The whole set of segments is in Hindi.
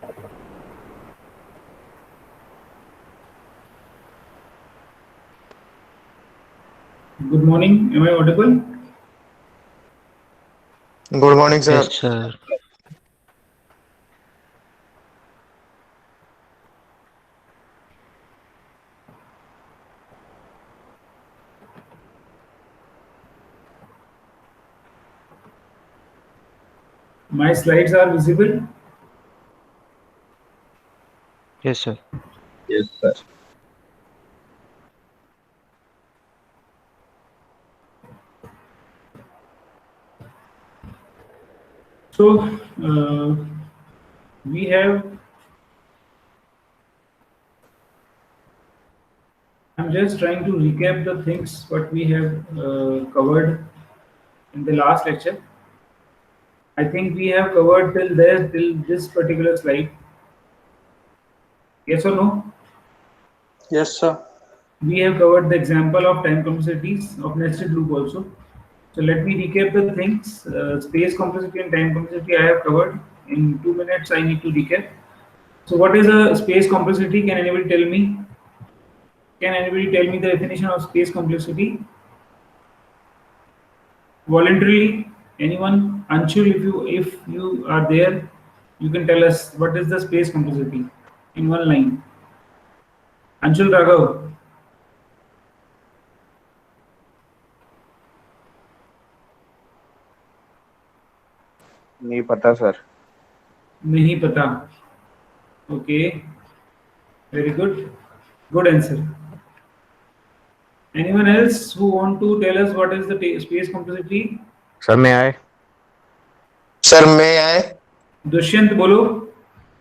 Good morning. Am I audible? Good morning, Yes, sir. sir. My slides are visible. Yes, sir. Yes, sir. So uh, we have. I'm just trying to recap the things what we have covered in the last lecture. I think we have covered till there till this particular slide. Yes or no? Yes, sir. We have covered the example of time complexities of nested loop also. So let me recap the things. Space complexity and time complexity I have covered. In 2 minutes I need to recap. So what is a space complexity? Can anybody tell me? Can anybody tell me the definition of space complexity? Voluntarily, anyone? Anshul, if you are there, you can tell us what is the space complexity in one line. Anshul Raghav. नहीं पता सर. नहीं पता. Okay, very good. Good answer. Anyone else who want to tell us what is the space complexity? Sir, may I? Sir, may I? Dushyant बोलो.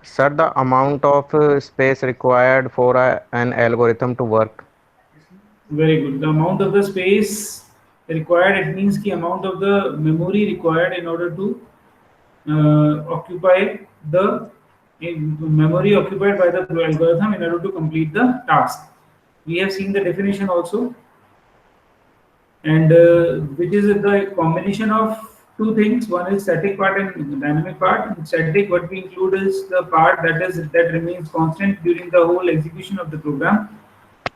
Sir, the amount of space required for an algorithm to work. Very good. The amount of the space required, it means the amount of the memory required in order to occupy the memory occupied by the algorithm in order to complete the task. We have seen the definition also, and which is the combination of two things. One is static part and dynamic part. In static, what we include is the part that remains constant during the whole execution of the program,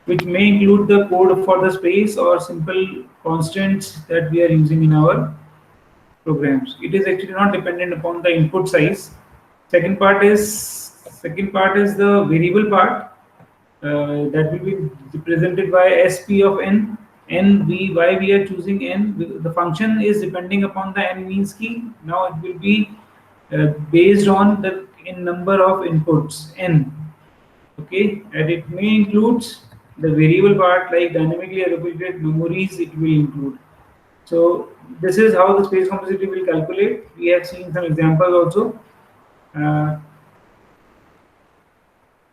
which may include the code for the space or simple constants that we are using in our programs. It is actually not dependent upon the input size. Second part is the variable part that will be represented by sp of n. Why we are choosing n? The function is depending upon the n means key. Now it will be based on the in number of inputs n. Okay, and it may include the variable part like dynamically allocated memories. It will include. So this is how the space complexity will calculate. We have seen some examples also. Uh,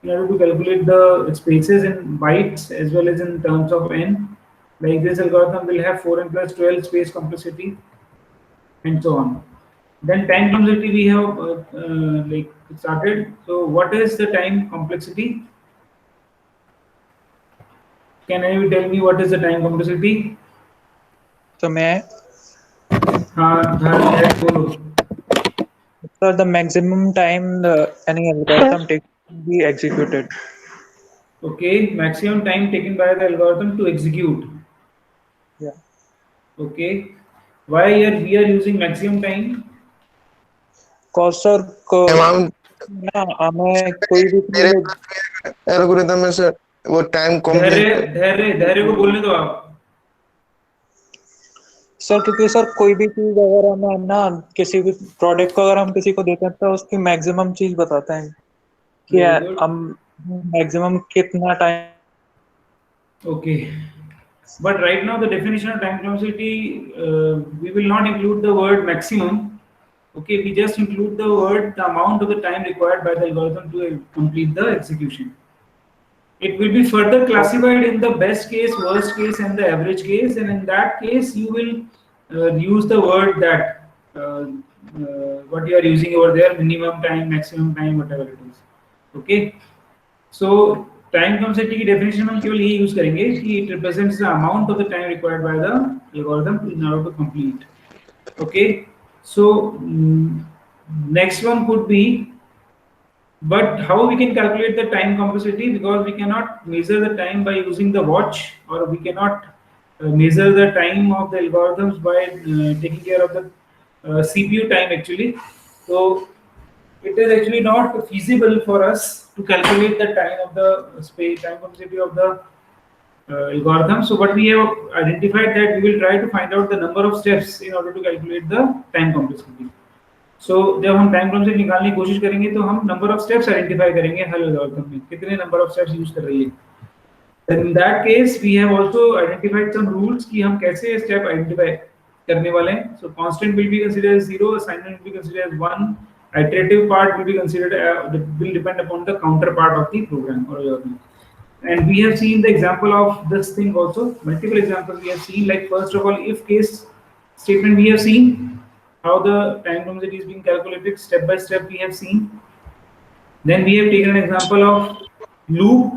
in order to calculate the spaces in bytes as well as in terms of n, like this algorithm will have 4n plus 12 space complexity and so on. Then time complexity we have like started. So what is the time complexity? Can you tell me what is the time complexity? So may I? हाँ बोलो. So the maximum time any algorithm takes to be executed. Okay, maximum time taken by the algorithm to execute. Yeah. Okay, why we are using maximum time? Cause sir, Amount. ना हमें कोई भी मेरे चीज पास एल्गोरिथम में सर वो टाइम धैर्य कॉम्प्लेक्स. धैर्य धैर्य को बोलने दो आप. सर क्योंकि सर कोई भी चीज अगर हमें ना किसी भी प्रोडक्ट को अगर हम किसी को देते हैं तो उसकी मैक्सिमम चीज बताते हैं कि Very good. हम मैक्सिमम कितना time. Okay, but right now the definition of time complexity, we will not include the word maximum. Okay, we just include the word the amount of the time required by the algorithm to complete the execution. It will be further classified in the best case, worst case, and the average case. And in that case, you will use the word that what you are using over there, minimum time, maximum time, whatever it is. Okay. So time complexity की definition हम केवल यही use करेंगे कि it represents the amount of the time required by the algorithm in order to complete. Okay. So next one could be But how we can calculate the time complexity, because we cannot measure the time by using the watch, or we cannot measure the time of the algorithms by taking care of the CPU time actually. So it is actually not feasible for us to calculate the time of the space time complexity of the algorithm. So what we have identified that we will try to find out the number of steps in order to calculate the time complexity. So जब हम टाइम कॉम्प्लेक्सिटी निकालने की कोशिश करेंगे तो हम नंबर ऑफ स्टेप्स आइडेंटिफाई करेंगे हर एल्गोरिथम में कितने नंबर ऑफ स्टेप्स यूज कर रही है. In that case we have also identified some rules कि हम कैसे स्टेप आइडेंटिफाई करने वाले हैं. So constant will be considered as 0, assignment will be considered as 1, iterative part will be considered will depend upon the counterpart of the program or algorithm. And we have seen the example of this thing also, multiple examples we have seen, like first of all if case statement we have seen how the time complexity is being calculated step by step we have seen. Then we have taken an example of loop,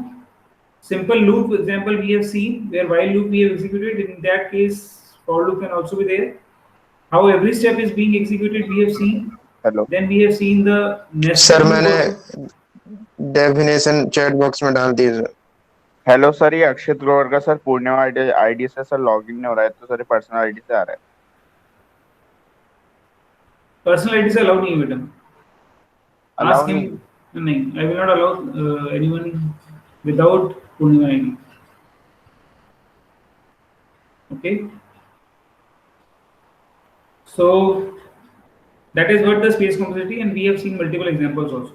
simple loop example we have seen where while loop we have executed. In that case for loop can also be there. How every step is being executed we have seen. Hello. Then we have seen the nested sir loop मैंने also. डेफिनेशन चैट बॉक्स में डाल दी सर. हेलो सर, ये अक्षित ग्रोवर का सर पूर्णिमा आईडी से सर लॉगिन नहीं हो रहा है, तो सर पर्सनल आईडी से आ रहा है. पर्सनल आईडी से अलाउ नहीं है बेटा. Allow Ask him. नहीं, I will not allow anyone without Purnima ID. Okay. So that is what the space complexity, and we have seen multiple examples also.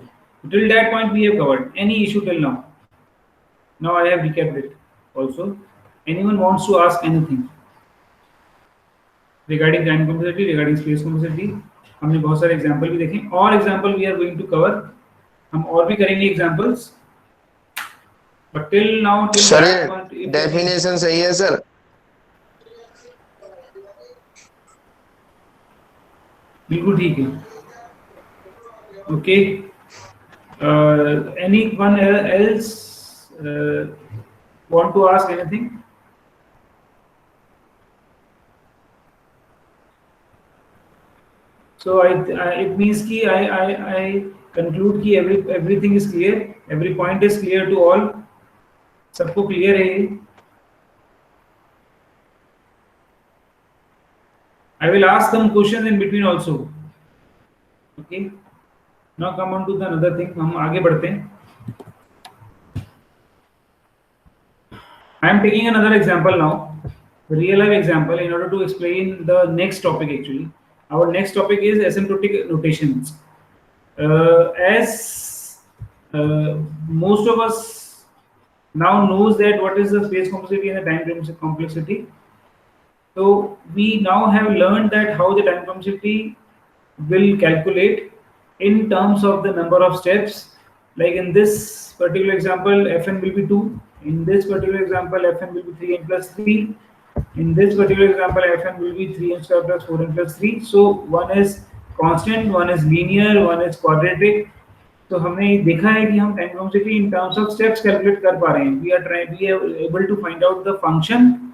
Till that point we have covered. Any issue till now? Now I have recapped it also. Anyone wants to ask anything regarding time complexity, regarding space complexity? हमने बहुत सारे एग्जांपल भी देखे और example we are going to cover. हम और भी करेंगे examples, but till now sir definition सही है सर. बिल्कुल ठीक है. Okay. Anyone else want to ask anything? So it means कि I conclude कि everything is clear, every point is clear to all. सबको clear है. I will ask some questions in between also. Okay. Now come on to the another thing. हम आगे बढ़ते हैं. I am taking another example now, real life example, in order to explain the next topic actually. Our next topic is asymptotic notations. As most of us now knows that what is the space complexity and the time complexity. So we now have learned that how the time complexity will calculate in terms of the number of steps. Like in this particular example, Fn will be 2. In this particular example, Fn will be 3n plus 3. In this particular example, Fn will be 3n square plus 4n plus 3. So one is constant, one is linear, one is quadratic. तो हमने देखा है कि हम time complexity in terms of steps calculate कर पा रहे हैं. We are able to find out the function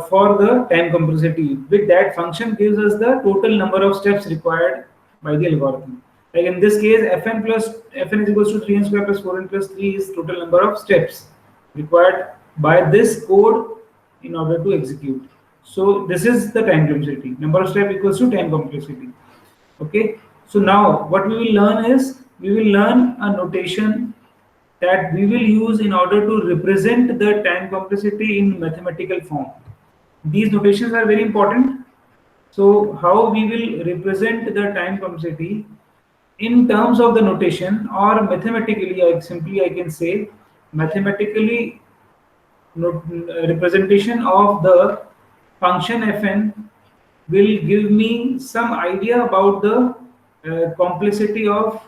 for the time complexity. With that function gives us the total number of steps required by the algorithm. Like in this case, Fn is equals to 3n square plus 4n plus 3 is total number of steps required by this code in order to execute. So this is the time complexity. Number of steps equals to time complexity. Okay. So now what we will learn is we will learn a notation that we will use in order to represent the time complexity in mathematical form. These notations are very important. So how we will represent the time complexity in terms of the notation, or mathematically, I can say mathematically representation of the function Fn will give me some idea about the complexity of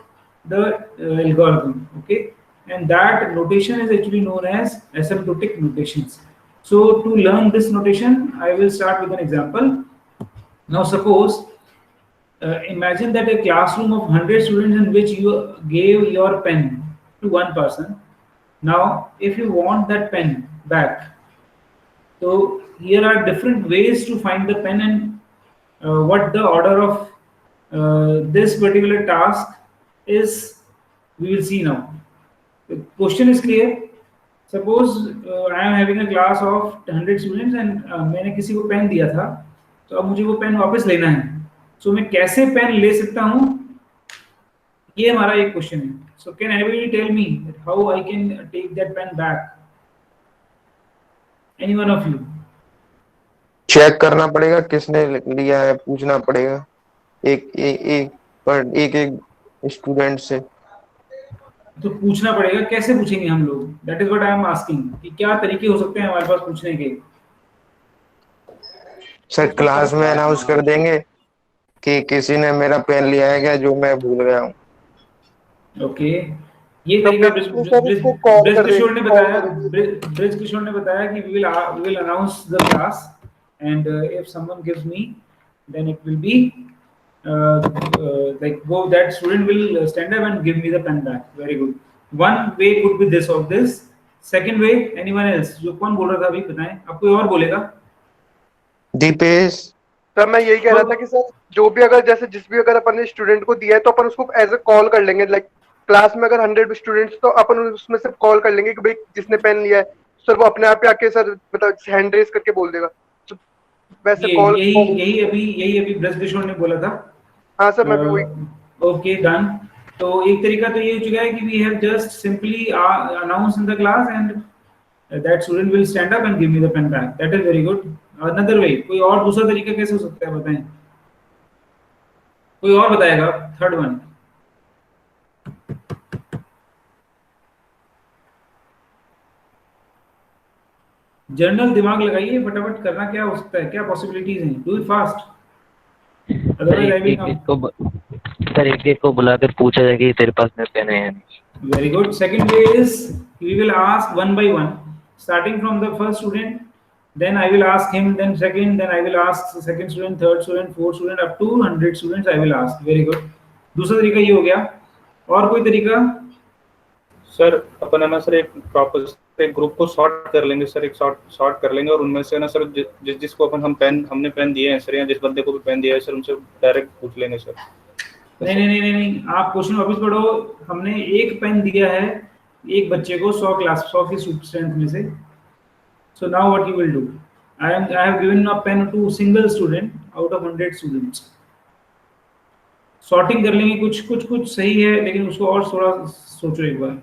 the algorithm. Okay, and that notation is actually known as asymptotic notations. So to learn this notation, I will start with an example. Now suppose imagine that a classroom of 100 students in which you gave your pen to one person. Now if you want that pen back, so here are different ways to find the pen, and what the order of this particular task is We will see now. The question is clear. Suppose I am having a class of 100 students and मैंने किसी को पेन दिया था, तो अब मुझे वो पेन वापस लेना है. So मैं कैसे पेन ले सकता हूँ? ये हमारा एक क्वेश्चन है. So can anybody tell me how I can take that pen back? Any one of you? Check करना पड़ेगा किसने लिया है, पूछना पड़ेगा एक स्टूडेंट से. तो पूछना पड़ेगा. कैसे पूछेंगे हम लोग? That is what I am asking कि क्या तरीके हो सकते हैं हमारे पास पूछने के. सर क्लास में अनाउंस कर देंगे कि किसी ने मेरा पेन लिया है क्या, जो मैं भूल गया हूँ. ओके, ये तरीका ब्रिज किशोर ने बताया. ब्रिज किशोर ने बताया कि we will announce the class and if someone gives me then it will be like go that student will stand up and give me the pen back. Very good. One way could be this or this. Second way, anyone else? जो कौन बोल रहा था अभी बताएं. आप कोई और बोलेगा? दीपेश. सर मैं यही कह रहा था कि सर जो भी अगर जैसे जिस भी अगर अपन ने स्टूडेंट को दिया है तो अपन उसको एज ए कॉल कर लेंगे. लाइक क्लास में अगर 100 स्टूडेंट्स तो अपन उसमें से कॉल कर लेंगे कि भाई जिसने पेन लिया है सर वो अपने आप ही आके सर मतलब हैंड रेज करके बोल देगा. तो वैसे कॉल यही अभी ब्रिज किशोर ने बोला था. हाँ सर मैं भी वही. Okay done. तो एक तरीका तो ये हो चुका है कि we have just simply announce in the class and that student will stand up and give me the pen back. That is very good. Another way, कोई और दूसरा तरीका कैसे हो सकता है बताएं. कोई और बताएगा? Third one. जर्नल दिमाग लगाइए, फटाफट. करना क्या हो सकता है, क्या पॉसिबिलिटीज हैं? Do it fast. सर एक को बुलाकर पूछा जाए कि तेरे पास में पेन है या नहीं. Very good. Second way is we will ask one by one, starting from the first student. Then I will ask him. Then second. Then I will ask the second student, third student, fourth student, up to 100 students. I will ask. Very good. दूसरा तरीका ये हो गया. और कोई तरीका? सर अपन है ना सर एक प्रॉपर एक ग्रुप को सॉर्ट कर लेंगे सर. एक सॉर्ट कर लेंगे और उनमें से ना सर जिसको हमने पेन दिए हैं सर, या जिस बंदे को भी पेन दिया है सर उनसे डायरेक्ट पूछ लेंगे सर. नहीं, आप क्वेश्चन वापस पढ़ो. हमने एक पेन दिया है एक बच्चे को 100 की स्ट्रेंथ में से. So now what you will do? I have given a pen to single student out of 100 students. Sorting कर लेंगे. कुछ सही है, लेकिन उसको और थोड़ा सोचो एक बार.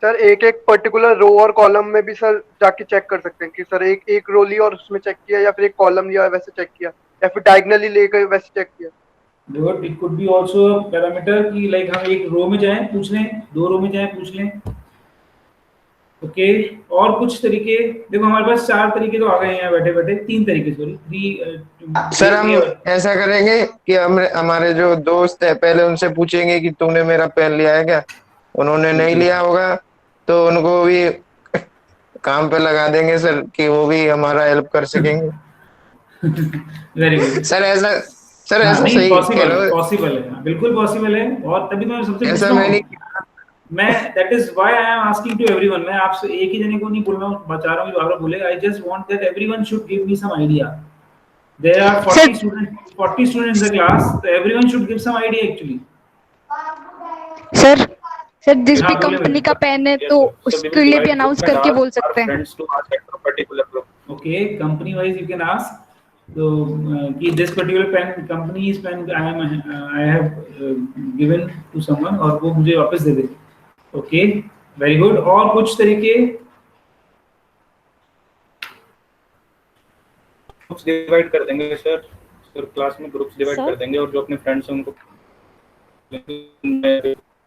सर एक पर्टिकुलर रो और कॉलम में भी सर जाके चेक कर सकते हैं कि सर एक रो लिया और उसमें चेक किया, या फिर एक कॉलम लिया वैसे चेक किया, या फिर डायगोनली लेकर वैसे चेक किया. Good. It could be also parameter कि लाइक हम एक रो में जाएं पूछ लें, दो रो में जाएं पूछ लें. ओके, और कुछ तरीके देखो हमारे पास 4 तरीके तो आ गए हैं बैठे. 3 तरीके सॉरी. सर हम ऐसा करेंगे कि हमारे जो दोस्त है पहले उनसे पूछेंगे कि तूने मेरा पेन लिया है क्या. उन्होंने नहीं लिया होगा तो उनको भी काम पे लगा देंगे सर कि वो भी हमारा हेल्प कर सकेंगे. Very good. सर ऐसा सही पॉसिबल है. बिल्कुल पॉसिबल है. और तभी मैं सबसे ऐसा मैं that is why I am asking to everyone. मैं आपसे एक ही जने को नहीं बोल रहा हूं, बता रहा हूं कि बार-बार बोले. I just want that everyone should give me some idea. There are 40 students in the class, so everyone should give some idea actually. Sir जिस भी कंपनी का पेन है तो उसके लिए भी अनाउंस करके बोल सकते हैं. Okay, company wise you can ask. तो कि this particular pen companies pen I have given to someone और वो मुझे वापस दे दे. Okay, very good. और कुछ तरीके? ग्रुप्स डिवाइड कर देंगे सर. क्लास में ग्रुप्स डिवाइड कर देंगे और जो अपने फ्रेंड्स हैं उनको.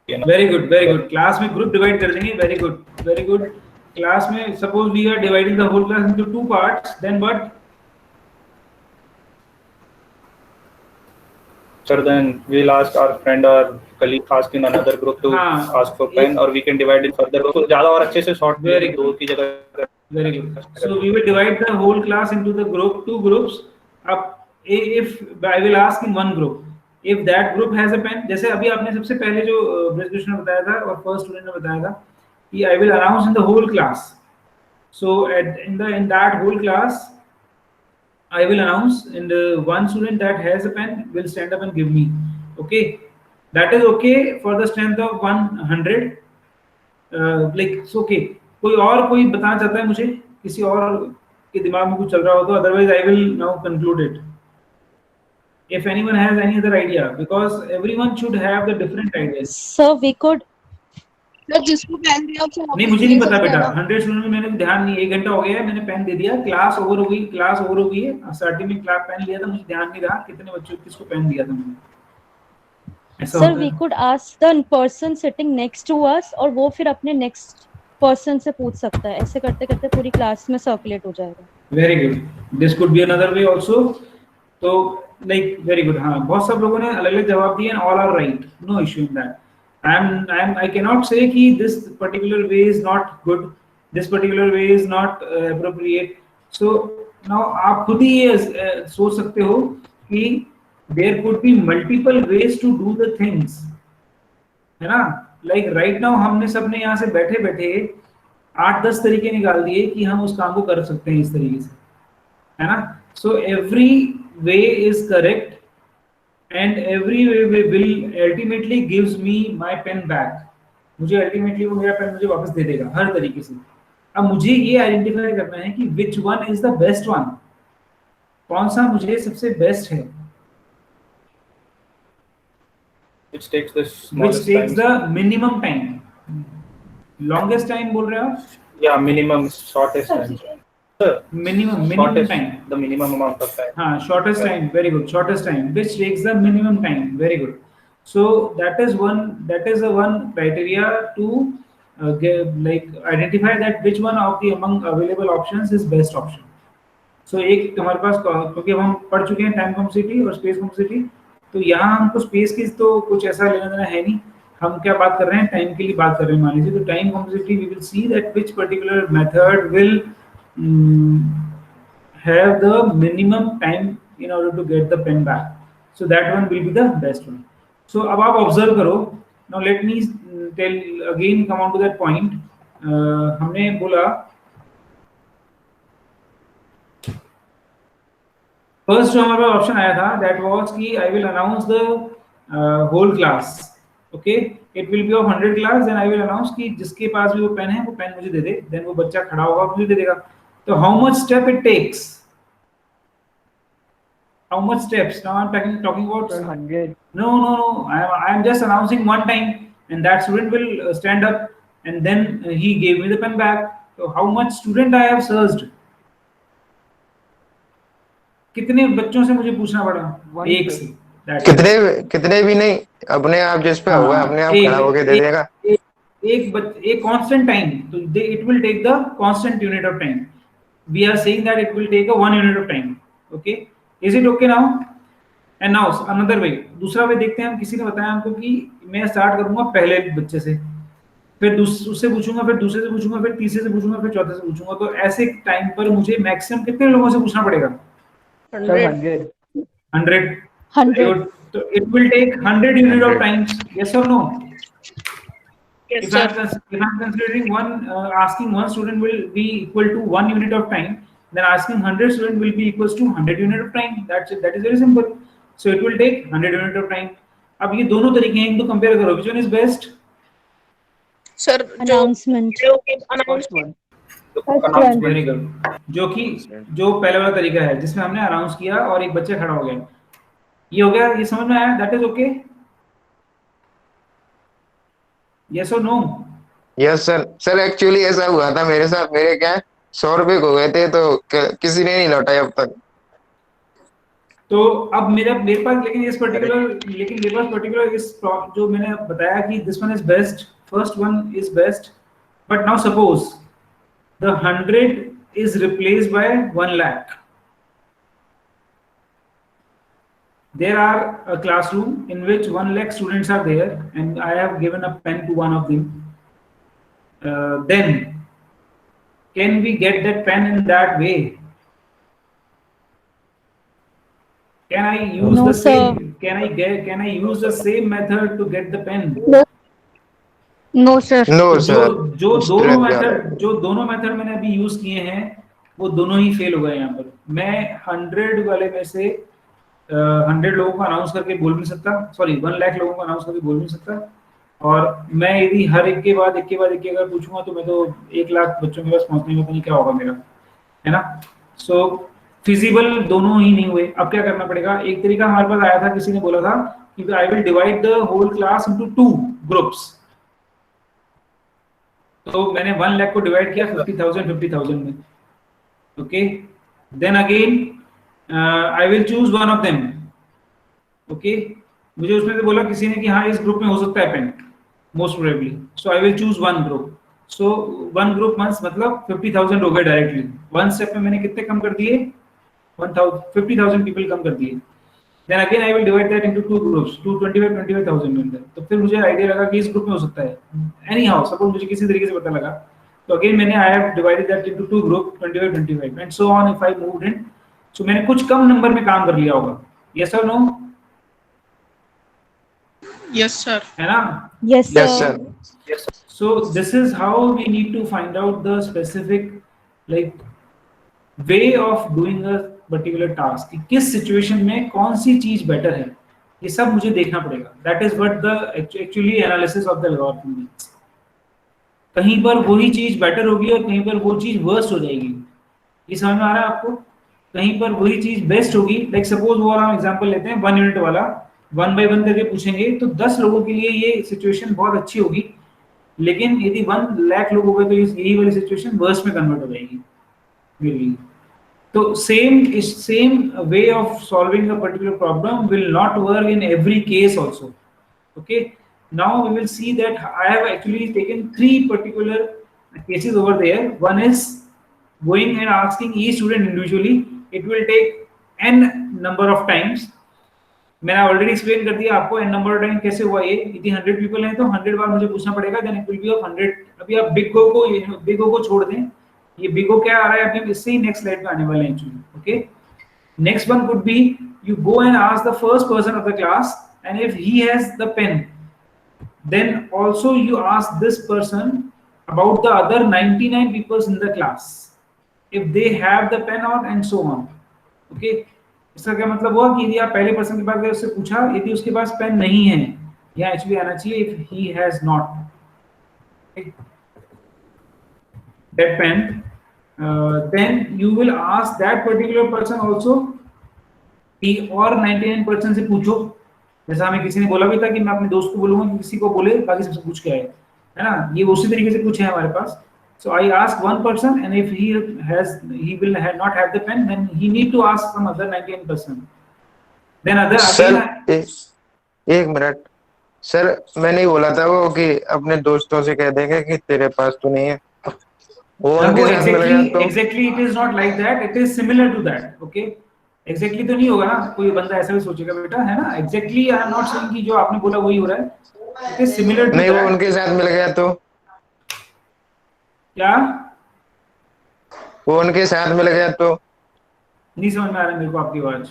Very good. क्लास में ग्रुप डिवाइड कर देंगे. Very good. क्लास में suppose we are dividing the whole class into 2 parts, then what? Sir, then we'll ask our friend or colleague ask in another group to ask for pen, or we can divide it further. So ज़्यादा और अच्छे से sort दो की जगह. Very good. So we will divide the whole class into the group 2 groups. अब if I will ask in one group, if that group has a pen, जैसे अभी आपने सबसे पहले जो ब्रिज ने बताया था और फर्स्ट स्टूडेंट ने बताया था कि I will announce in the whole class. So in that whole class I will announce, and one student that has a pen will stand up and give me. Okay, That is okay for the strength of 100. Like it's okay. कोई बताना चाहता है मुझे, किसी और के दिमाग में कुछ चल रहा हो तो, otherwise I will now conclude it. If anyone has any other idea, because everyone should have the different ideas. Sir, we could. जिसको पेन दिया उसे नहीं, मुझे नहीं पता बेटा, 100 स्टूडेंट में मैंने ध्यान नहीं, 1 घंटा हो गया है, मैंने पेन दे दिया, क्लास ओवर हो गई है, स्टार्टिंग में क्लास पेन लिया था, मुझे ध्यान नहीं रहा कितने बच्चों किसको पेन दिया था मैंने। Sir, we could ask the person sitting next to us और वो फिर अपने next person से पूछ सकता है, ऐसे करते करते पूरी क्लास में सर्कुलेट हो जाएगा। Very good. This could be another way also. तो like very good. हाँ, बहुत सब लोगों ने अलग-अलग जवाब दिए and all are right. No issue in that. I cannot say कि this particular way is not good. This particular way is not appropriate. So now आप खुद ही ये सोच सकते हो कि there could be multiple ways to do the things, है ना? Like right now हमने सबने यहाँ से बैठे 8-10 तरीके निकाल दिए कि हम उस काम को कर सकते हैं इस तरीके से, है ना? So every way is correct and every way will ultimately gives me my pen back. मुझे ultimately वो मेरा पेन मुझे वापस दे देगा हर तरीके से। अब मुझे ये आइडेंटिफाई करना है कि which one is the best one, कौन सा मुझे सबसे बेस्ट है, which takes the minimum time. Longest time बोल रहे हो? Yeah, minimum, shortest time. Sir, minimum time. The minimum amount of time. हाँ, shortest time. Very good. Shortest time, which takes the minimum time. Very good. So that is one criteria to identify that which one of the among available options is best option. So एक हमारे पास, क्योंकि हम पढ़ चुके हैं टाइम कॉम्प्लेक्सिटी और स्पेस कॉम्प्लेक्सिटी, तो यहाँ हमको स्पेस की तो कुछ ऐसा लेना देना है नहीं, हम क्या बात कर रहे हैं, टाइम के लिए बात कर रहे हैं मान लीजिए। तो time complexity we will see that which particular method will have the minimum time in order to get the pen back, so that one will be the best one. So अब आप ऑब्जर्व करो, now let me tell again, come on to that point. हमने बोला फर्स्ट जो हमारे पास ऑप्शन आया था दैट वाज कि I will announce the whole class, okay, it will be of 100 class, then I will announce कि जिसके पास भी वो पेन है वो पेन मुझे दे दे, देन वो बच्चा खड़ा होगा मुझे दे देगा। तो how much step it takes, how much steps, now I am talking about 100। No, I am just announcing one time and that student will stand up and then he gave me the pen back. So how much student I have searched, कितने बच्चों से मुझे पूछना पड़ा, एक से, कितने भी नहीं, अपने आप जिस पे हुआ अपने आप खड़ा होके दे देगा। एक कांस्टेंट टाइम, तो it will take the constant unit of time. We are saying that it will take a 1 unit of time. Okay, is it okay now? And now another way, दूसरा वे देखते हैं हम। किसी ने बताया हमको कि मैं स्टार्ट करूंगा पहले बच्चे से, फिर उससे पूछूंगा, फिर दूसरे से पूछूंगा, फिर तीसरे से पूछूंगा, फिर चौथे से पूछूंगा। तो ऐसे टाइम पर मुझे मैक्सिमम कितने लोगों से पूछना पड़ेगा? 100. So it will take 100 unit of time. Yes or no? Yes, if sir. I'm considering asking one student will be equal to 1 unit of time, then asking 100 student will be equals to 100 unit of time. That's it. That is very simple. So it will take 100 unit of time. अब ये दोनों तरीके हैं, इनको कंपेयर करो, which one is best? Sir, Announcement. Very good. जो पहले वाला तरीका है जिसमें हमने अनाउंस किया और एक बच्चा खड़ा हो गया, ये हो गया, ये समझ में आया? That is okay? Yes or no? Yes sir. Sir actually ऐसा हुआ था मेरे साथ, मेरे क्या 100 रुपए खो गए थे, तो किसी ने नहीं लौटाए अब तक। तो अब मेरे पास लेकिन मेरे पास पर्टिकुलर इस जो मैंने बताया कि this one is best, first one is best, but now suppose the 100 is replaced by 1 lakh. There are a classroom in which 1 lakh students are there and I have given a pen to one of them. Then can we get that pen in that way? Can I use No, the sir. same? Can I use the same method to get the pen? No, sir. No जो सर, जो दोनों मेथड मैंने अभी यूज किए हैं वो दोनों ही फेल हो गए यहाँ पर। मैं 100 वाले में से 100 लोगों को अनाउंस करके बोल नहीं सकता, सॉरी 1 लाख लोगों को अनाउंस करके बोल नहीं सकता। और मैं यदि हर एक के बाद अगर पूछूंगा तो मैं तो 1 लाख बच्चों के पास पहुंचने में पता नहीं क्या होगा मेरा, है ना। सो फिजिबल दोनों ही नहीं हुए। अब क्या करना पड़ेगा, एक तरीका हमारे पास आया था, किसी ने बोला था कि I will divide the whole class into 2 groups. तो मैंने 1 लाख को डिवाइड किया 50,000 में, okay. Then again I will choose one of them, okay. मुझे उसमें से बोला किसी ने कि हाँ इस ग्रुप में हो सकता है pen, most probably, so I will choose one group. So one group मतलब 50,000 हो गए डायरेक्टली। वन स्टेप में मैंने कितने कम कर दिए, 50,000 पीपल कम कर दिए। Then again I will divide that into 2 groups, 25,000 में अंदर। तो फिर मुझे आइडिया लगा कि इस ग्रुप में हो सकता है, एनी हाउ सपोज मुझे किसी तरीके से पता लगा, तो अगेन मैंने I have divided that into 2 group 25 and so on if I moved in. So मैंने कुछ कम नंबर में काम कर लिया होगा, यस और नो? Yes sir. है ना? Yes, Yes, sir. sir. So this is how we need to find out the specific like way of doing a particular task, कि किस सिचुएशन में कौन सी चीज बेटर है, ये सब मुझे देखना पड़ेगा। That is what the actually analysis of the algorithm means. कहीं पर वही चीज बेटर होगी और कहीं पर वो चीज वर्स्ट हो जाएगी, ये समझ में आ रहा है आपको? कहीं पर वही चीज बेस्ट होगी, लाइक सपोज वो हम एग्जांपल लेते हैं 1 यूनिट वाला, 1 by 1 करके पूछेंगे तो 10 लोगों के लिए ये सिचुएशन बहुत अच्छी होगी, लेकिन यदि 1 लाख लोग हो गए तो यही वाली सिचुएशन वर्स्ट में कन्वर्ट हो जाएगी मेरे लिए। तो same way of solving a particular problem will not work in every case also, okay. Now we will see that I have actually taken 3 particular cases over there. One is going and asking each student individually, it will take n number of times. मैंने ऑलरेडी एक्सप्लेन कर दिया आपको n नंबर ऑफ टाइम कैसे हुआ ये। यदि 100 पीपल हैं तो 100 बार मुझे पूछना पड़ेगा, then it will be of 100। अभी आप बिग ओ को छोड़ दें, ये बिग ओ क्या आ रहा है अभी, इससे ही नेक्स्ट स्लाइड में आने वाले हैं actually, okay. Next one would be you go and ask the first person of the class and if he has the pen then also you ask this person about the other 99 peoples in the class if they have the pen on and so on, okay। इसका क्या मतलब हुआ कि यदि आप पहले पर्सन के पास गए उससे पूछा, यदि उसके पास पेन नहीं है, यहाँ एक्चुअली आना चाहिए if he has not that pen, then you will ask that particular person also कि और 99% से पूछो। जैसा हमें किसी ने बोला भी था कि मैं अपने दोस्त को बोलूंगा कि किसी को बोले, बाकी सबसे पूछ के आए, है ना। ये उसी तरीके से कुछ है हमारे पास। So I ask one person, and if he will not have the pen, then he need to ask some other 99%. Then other sir again. एक मिनट सर, मैंने ही बोला था वो कि अपने दोस्तों से कह देंगे कि तेरे पास तो नहीं है, वो उनके साथ मिल गया तो Exactly, it is not like that. It is similar to that. Okay. Exactly तो नहीं होगा ना, कोई बंदा ऐसा भी सोचेगा बेटा, है ना। Exactly I am not saying कि जो आपने बोला वही हो रहा है। It is similar to नहीं, that. वो उनके साथ मिल गया तो क्या? वो उनके साथ मिल गया तो नहीं समझ में आ रहा मेरे को आपकी आवाज।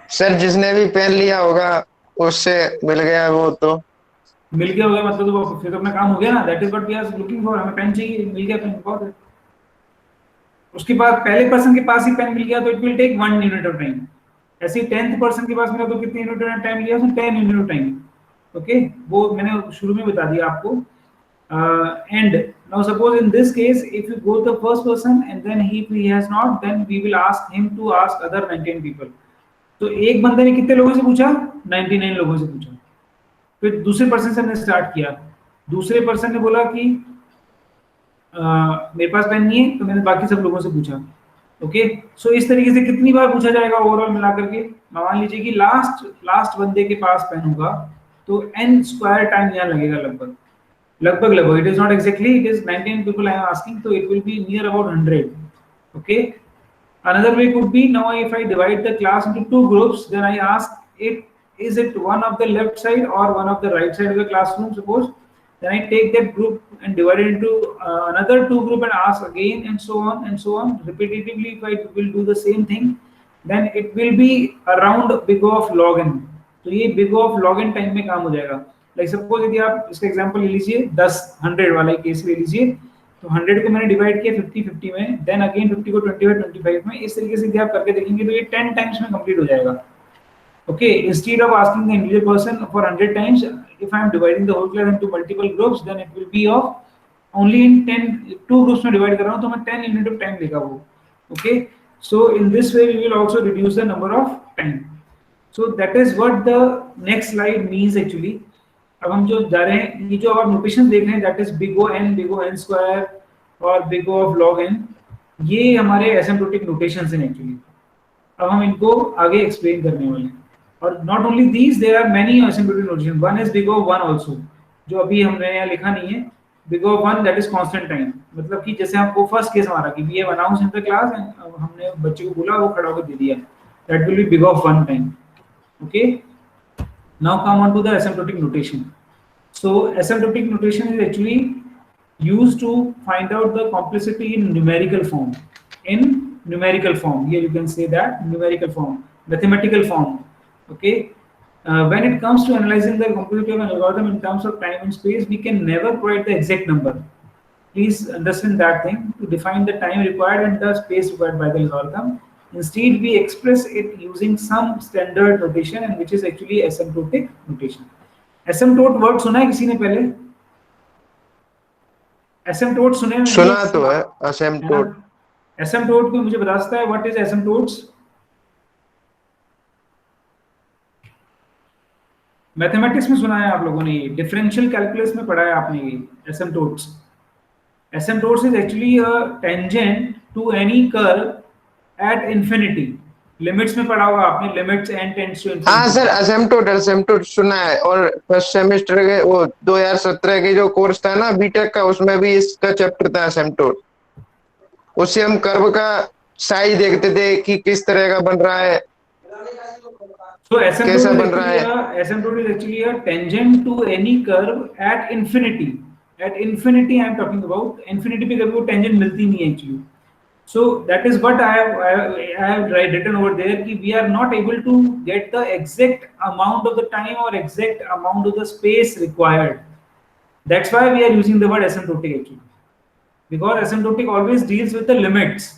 सर जिसने भी पेन लिया होगा उससे मिल गया वो तो मिल गया होगा मतलब तो फिर तो अपना काम हो गया ना। That is what we are looking for. हमें पेन चाहिए, मिल गया पेन, बहुत है। उसके बाद पहले पर्सन के पास ही पेन मिल गया तो it will take 1 unit of time. ऐसे ही 10th पर्सन के पास मिला तो कितने यूनिट ऑफ टाइम लिया उसने? 10 यूनिट ऑफ टाइम, ओके। वो मैंने शुरू में बता दिया आपको। And now suppose in this case if you go to the first person and then if he has not, then we will ask him to ask other 19 people. तो एक बंदे ने कितने लोगों से पूछा? 99 लोगों से पूछा। फिर दूसरे पर्सन से हमने स्टार्ट किया। दूसरे पर्सन ने बोला कि मेरे पास पेन नहीं है, तो मैंने बाकी सब लोगों से पूछा, ओके। सो इस तरीके से कितनी बार पूछा जाएगा ओवरऑल मिला करके? मान लीजिए कि लास्ट बंदे के पास पेन होगा तो n स्क्वायर टाइम यहाँ लगेगा लगभग। It is not exactly, it is 19 people I am asking, so it will be near about 100, okay. Another way could be, now if I divide the class into 2 groups, then I ask it, is it one of the left side or one of the right side of the classroom, suppose. Then I take that group and divide it into another 2 group and ask again, and so on repetitively. If I will do the same thing, then it will be around big O of log n। तो ये big O of log n time में काम हो जाएगा। लाइक सपोज यदि आप इसका एग्जांपल ले लीजिए 100 वाला केस ले लीजिए तो 100 को मैंने डिवाइड किया 50 में, देन अगेन 50 को 25 में, इस तरीके से यदि आप करके देखेंगे तो ये 10 टाइम्स में कंप्लीट हो जाएगा। Okay, instead of asking the individual person for 100 times, if I am dividing the whole class into multiple groups, then it will be of only in 2 groups में divide कर रहा हूँ तो मैं 10 unit of time लेगा वो। Okay, so in this way we will also reduce the number of time. So that is what the next slide means actually. अब हम जो जा रहे हैं, ये जो आप नोटेशन देख रहे हैं, that is big O n square और big O of log n, ये हमारे asymptotic notations हैं actually। अब हम इनको आगे explain करने वाले हैं। और not only these, there are many asymptotic notation. One is big O of 1 also, जो अभी हमने यहाँ लिखा नहीं है। Big O of 1 that is constant time, मतलब कि जैसे हमको फर्स्ट केस हमारा कि we have announced in the class and हमने बच्चे को बोला वो खड़ा होकर दे दिया, that will be big O of 1 time. Okay, now come on to the asymptotic notation. So asymptotic notation is actually used to find out the complexity in numerical form. In numerical form, here you can say that numerical form, mathematical form. Okay, when it comes to analyzing the complexity of an algorithm in terms of time and space, we can never provide the exact number. Please understand that thing, to define the time required and the space required by the algorithm. Instead, we express it using some standard notation, and which is actually asymptotic notation. Asymptote word सुना है किसी ने पहले? Asymptote सुना तो है asymptote। Asymptote को मुझे बता सकता है what is asymptotes? मैथमेटिक्स में सुना है आप लोगों ने, डिफरेंशियल कैलकुलस में पढ़ा है आपने ये asymptotes. Asymptotes is actually a tangent to any curve at infinity. Limits में पढ़ा होगा आपने, limits n tends to infinity. हाँ सर, एसिम्पटोट सुना है, और फर्स्ट सेमेस्टर के वो 2017 के जो कोर्स था ना बीटेक का, उसमें भी इसका चैप्टर था एसिम्पटोट। उससे हम कर्व का साइज देखते थे कि किस तरह का बन रहा है, So कैसा बन रहा है। asymptote is actually a tangent to any curve at infinity. At infinity I am talking about. Infinity पे कभी वो tangent मिलती नहीं है actually. So that is what I have written over there कि we are not able to get the exact amount of the time or exact amount of the space required. That's why we are using the word asymptotic actually, because asymptotic always deals with the limits.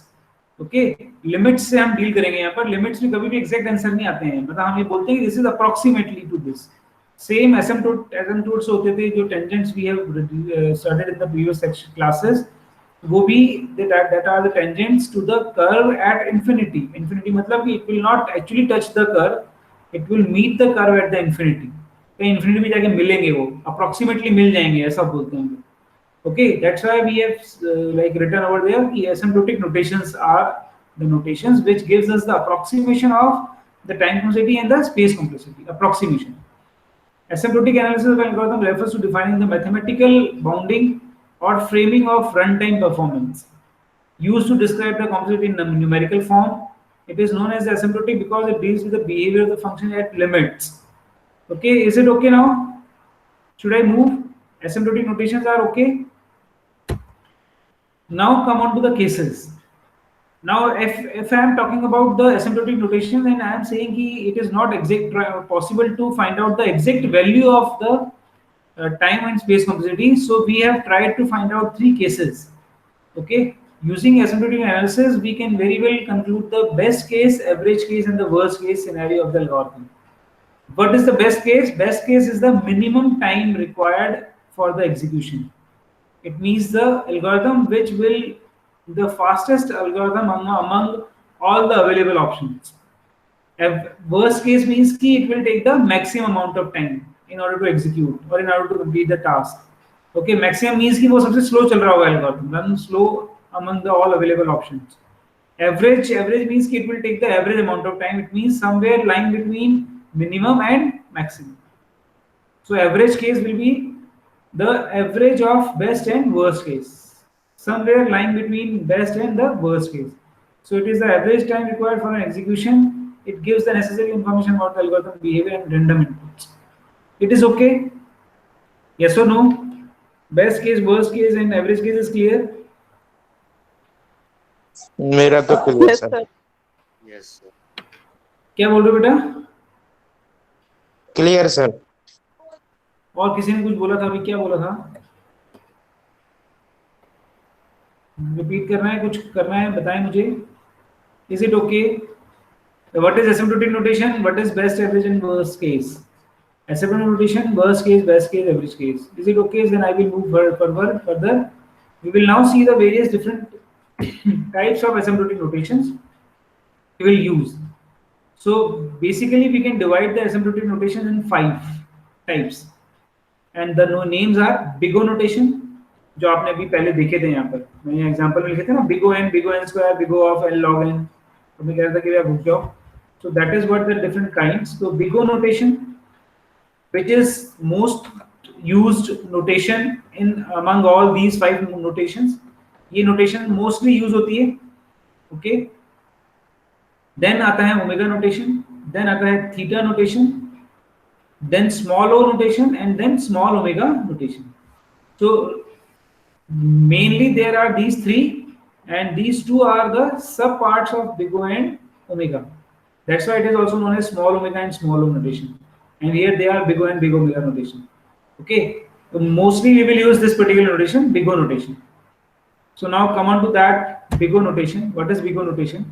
Okay, limits से हम डील करेंगे यहाँ पर। लिमिट्स में कभी भी एग्जैक्ट आंसर नहीं आते हैं, मतलब हम ये बोलते हैं कि this is approximately to this. Same asymptotes होते थे जो tangents we have studied in the previous classes, वो भी that are the tangents to the curve at infinity. Infinity मतलब कि it will not actually touch the curve, it will meet the curve at the infinity. कहीं इंफिनिटी में जाके मिलेंगे, वो अप्रोक्सीमेटली मिल जाएंगे, ऐसा बोलते हैं। Okay, that's why we have like written over there the asymptotic notations are the notations which gives us the approximation of the time complexity and the space complexity. Approximation. Asymptotic analysis of algorithm refers to defining the mathematical bounding or framing of runtime performance used to describe the complexity in numerical form. It is known as asymptotic because it deals with the behavior of the function at limits. Okay, is it okay now? Should I move? Asymptotic notations are okay. Now come on to the cases. Now if I am talking about the asymptotic notation, then I am saying that it is not possible to find out the exact value of the time and space complexity. So we have tried to find out 3 cases. Okay, using asymptotic analysis we can very well conclude the best case, average case and the worst case scenario of the algorithm. What is the best case? Best case is the minimum time required for the execution. It means the algorithm which will the fastest algorithm among all the available options. Worst case means कि it will take the maximum amount of time in order to execute or in order to complete the task. Okay, maximum means कि वो सबसे slow चल रहा होगा algorithm, run slow among the all available options. Average means कि it will take the average amount of time. It means somewhere lying between minimum and maximum. So average case will be the average of best and worst case, somewhere lying between best and the worst case. So it is the average time required for an execution. It gives the necessary information about the algorithm behavior and random inputs. It is okay? Yes or no? Best case, worst case and average case is clear? मेरा तो क्लियर सर। Yes sir. क्या बोल रहे हो बेटा? Clear sir. और किसी ने कुछ बोला था अभी, क्या बोला था? रिपीट करना है, कुछ करना है, बताएं मुझे. Is it okay? What is asymptotic notation? What is best, average, and worst case? Asymptotic notation, worst case, best case, average case. Is it okay? Then I will move further. We will now see the various different types of asymptotic notations we will use. So basically, we can divide the asymptotic notation in 5 types, and the names are big O notation, जो आपने अभी पहले देखे थे यहाँ पर. मैंने एग्जांपल में लिखे थे ना, big O n square, big O of n log n. तो मैं कह रहा था कि आप भूल जाओ. So that is what the different kinds. So big O notation, which is most used notation in among all these 5 notations. ये notation mostly use होती है. Okay. Then आता है omega notation. Then आता है theta notation. Then small o notation, and then small omega notation. So mainly there are these 3, and these 2 are the sub parts of big O and omega. That's why it is also known as small omega and small o notation. And here they are big O and big omega notation. Okay. So mostly we will use this particular notation, big O notation. So now come on to that big O notation. What is big O notation?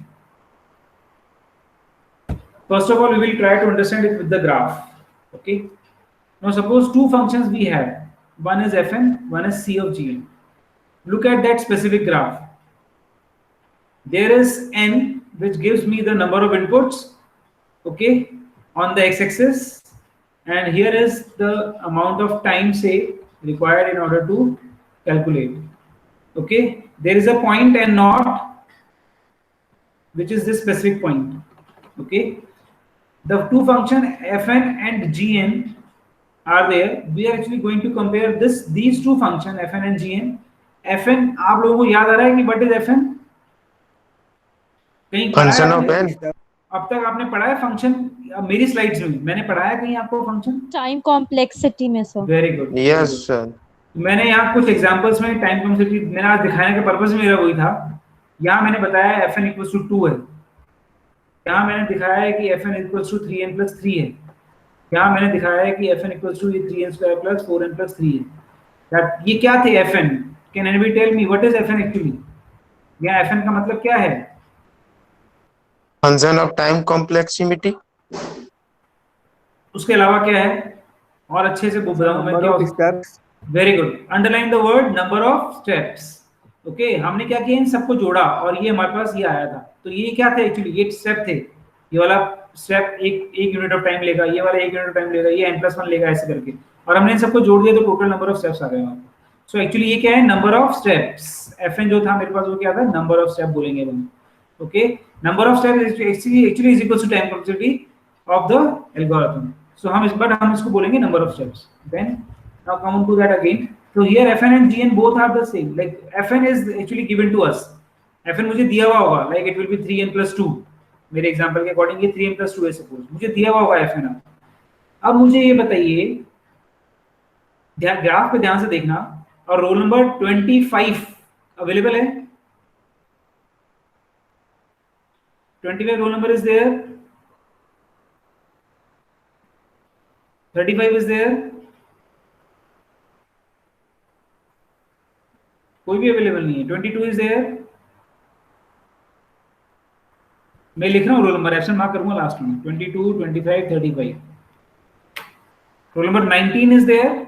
First of all, we will try to understand it with the graph. Okay. Now suppose 2 functions we have. One is fn, one is c of gn. Look at that specific graph. There is n, which gives me the number of inputs, okay, on the x-axis, and here is the amount of time, say, required in order to calculate. Okay, there is a point n naught, which is this specific point. Okay, the 2 functions fn and gn are there. We are actually going to compare these 2 functions fn and gn. fn, आप लोगों को याद आ रहा है कि what is fn? कहीं फंक्शन ऑफ एन. अब तक आपने पढ़ा है फंक्शन? मेरी स्लाइड्स में मैंने पढ़ाया कहीं आपको फंक्शन? टाइम कॉम्प्लेक्सिटी में sir. Very good. Yes sir. मैंने यहाँ कुछ एग्जांपल्स में टाइम कॉम्प्लेक्सिटी मैंने आज दिखाने का पर्पस मेरा वही था. यहाँ मैंने बताया fn = 2 है. यहाँ मैंने दिखाया है कि fn = 3n + 3 है. यहाँ मैंने दिखाया है कि fn = 3n² + 4n + 3 है. ये क्या थे fn? Can anybody tell me what is fn actually? यहाँ fn का मतलब क्या है? Function of time complexity. उसके अलावा क्या है? और अच्छे से बताऊं मैं क्या? Very good. Underline the word number of steps. Okay, हमने क्या किया, इन सबको जोड़ा और ये हमारे पास ये आया था. तो ये क्या थे एक्चुअली? ये स्टेप थे. ये वाला स्टेप एक यूनिट ऑफ टाइम लेगा, ये वाला 1 यूनिट ऑफ टाइम लेगा, ये n+1 लेगा, ऐसे करके. और हमने इन सबको जोड़ दिया तो टोटल नंबर ऑफ स्टेप्स आ गए हमारे. सो एक्चुअली ये क्या है? Number of steps. fn जो था मेरे पास वो क्या था? नंबर ऑफ स्टेप बोलेंगे हम. Okay, number of step actually is equal to time complexity of the algorithm. So हम इसको बोलेंगे number of steps. Then now come on to that again. So here fn and gn both are the same. Like fn is actually given to us. fn मुझे दिया हुआ होगा, like it will be 3n + 2. मेरे एग्जांपल के अकॉर्डिंग ये 3n + 2 है सपोज. मुझे दिया हुआ होगा fn. अब मुझे ये बताइए, ग्राफ पे ध्यान से देखना, और रोल नंबर 25 अवेलेबल है. 25 roll number is there. 35 is there. कोई भी अवेलेबल नहीं है. 22 इज देयर. मैं लिख रहा हूँ रोल नंबर, एब्सेंट मार्क करूंगा लास्ट में. 22, 25, 35. Roll number 19 is there.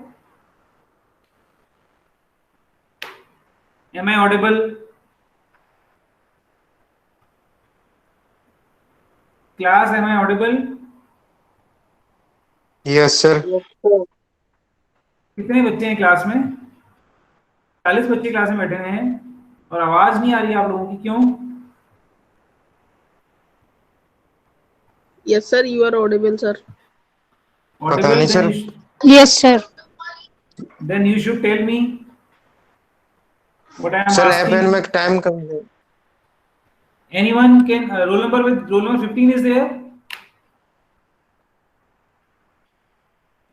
Am I audible? Class, am I audible? Yes sir. कितने बच्चे हैं क्लास में? 40 बच्चे क्लास में बैठे हुए हैं और आवाज नहीं आ रही आप लोगों की. क्यों? Yes, sir. You are audible, sir. पता नहीं sir. Yes, sir. Then you should tell me what I am sir asking. fn में टाइम कम है. Anyone can roll number 15 is there?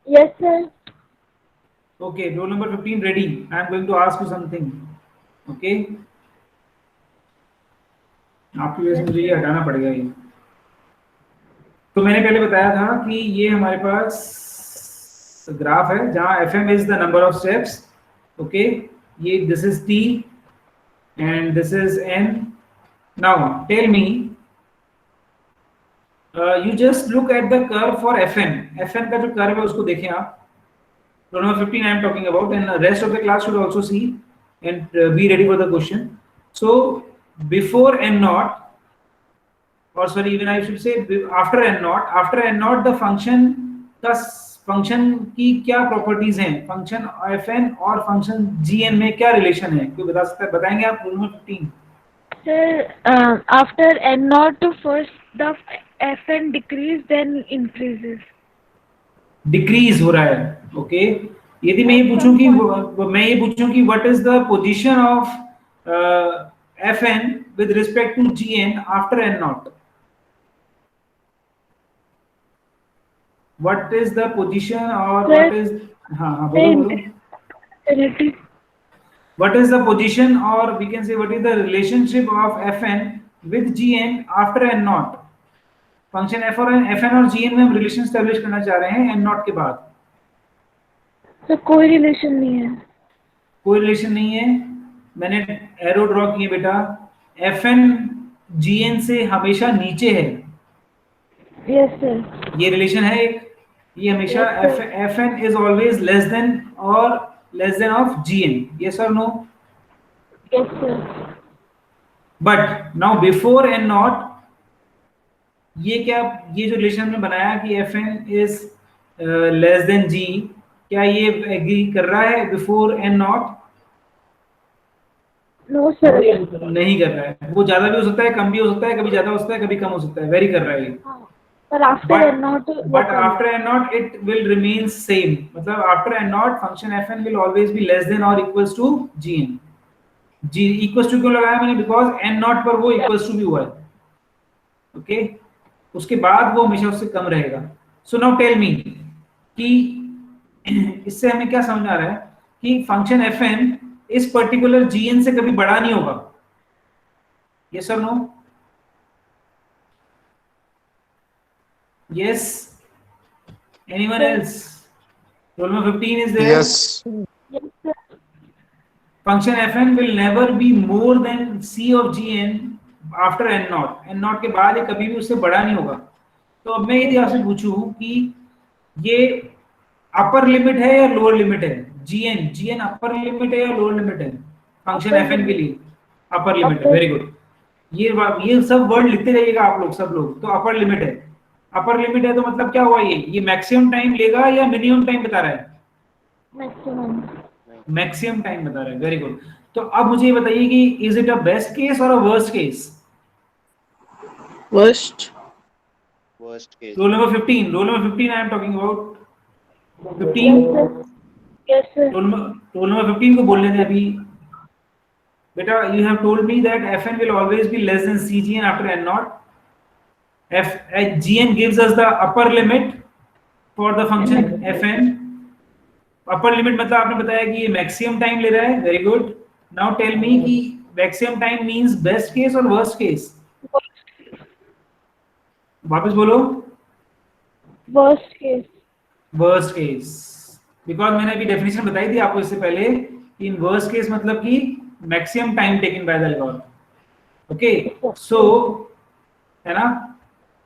Yes sir. Okay, roll number 15 ready. I am going to ask you something. Okay? आपकी वजह से मुझे ये हटाना पड़ेगा ये. तो मैंने पहले बताया था कि ये हमारे पास ग्राफ है जहां fm is the number of steps. Okay, ये this is t and this is n. Now tell me, you just look at the curve for fn. fn का जो curve है उसको देखें आप. Row number 15 I am talking about, and the rest of the class should also see and be ready for the question. So before n naught, or sorry, even I should say after n naught the function का फंक्शन की क्या प्रॉपर्टीज हैं, फंक्शन fn और फंक्शन gn में क्या रिलेशन है, कोई बता सकता है? बताएंगे आप? Rule number 15. Sir, after n naught first the fn decrease then increases. Decrease हो रहा है. ओके, यदि मैं ये पूछूं कि what is the position of fn with respect to gn after n naught, what is the position or Sir, what is बोलो. What is the position, or we can say what is the relationship of fn with gn after n naught? Function fn और gn में हम रिलेशन एस्टैब्लिश करना चाह रहे हैं n naught के बाद. तो कोई रिलेशन नहीं है. कोई रिलेशन नहीं है. मैंने एरो ड्रॉ किए बेटा. fn gn से हमेशा नीचे है. Yes sir. ये रिलेशन है एक. ये हमेशा fn is always less than of gn. Yes or no? Yes sir. But now before n naught, ये जो रिलेशन हमने बनाया कि fn is less than g, क्या ये एग्री कर रहा है before n naught? No sir. नहीं कर रहा है. वो ज्यादा भी हो सकता है, कम भी हो सकता है, कभी ज्यादा हो सकता है, कभी कम हो सकता है. वेरी कर रहा है ये. But after n naught. But after n naught it will remain same. मतलब after n naught function fn will always be less than or equals to gn. g equals to क्यों लगाया मैंने? Because n naught पर वो equals to भी हुआ है. Okay? उसके बाद वो हमेशा उससे कम रहेगा. So now tell me कि इससे हमें क्या समझ आ रहा है कि फंक्शन fn इस पर्टिकुलर gn से कभी बड़ा नहीं होगा. Yes or no? Yes. Anyone else? Roll number 15 is there. Yes. Yes sir. Function fn will never be more than c of gn after n naught. n naught के बाद ये कभी भी उससे बड़ा नहीं होगा. तो अब मैं यदि आपसे पूछूं कि ये अपर लिमिट है या लोअर लिमिट है? gn अपर लिमिट है या लोअर लिमिट है? फंक्शन fn के लिए अपर लिमिट है. Very good. ये सब वर्ड लिखते रहिएगा आप लोग, सब लोग. तो अपर लिमिट है. अपर लिमिट है तो मतलब क्या हुआ? ये मैक्सिमम टाइम लेगा या मिनिमम टाइम बता रहा है? मैक्सिमम टाइम बता रहा है. Very good. तो अब मुझे ये बताइए कि is it a best case और a worst case? Worst. Roll number 15 I am talking about. 15. Yes sir. रोल नंबर 15 को बोलने दें अभी. बेटा, you have told me that fn will always be less than cgn after n naught. gn gives us the upper limit for the function fn. upper limit मतलब आपने बताया कि ये maximum time ले रहा है. very good. now tell me कि maximum time means best case और worst case? वापस बोलो. Worst case. worst case. because मैंने अभी definition बताई थी आपको इससे पहले कि in worst case मतलब कि maximum time taken by the algorithm. okay, so है ना?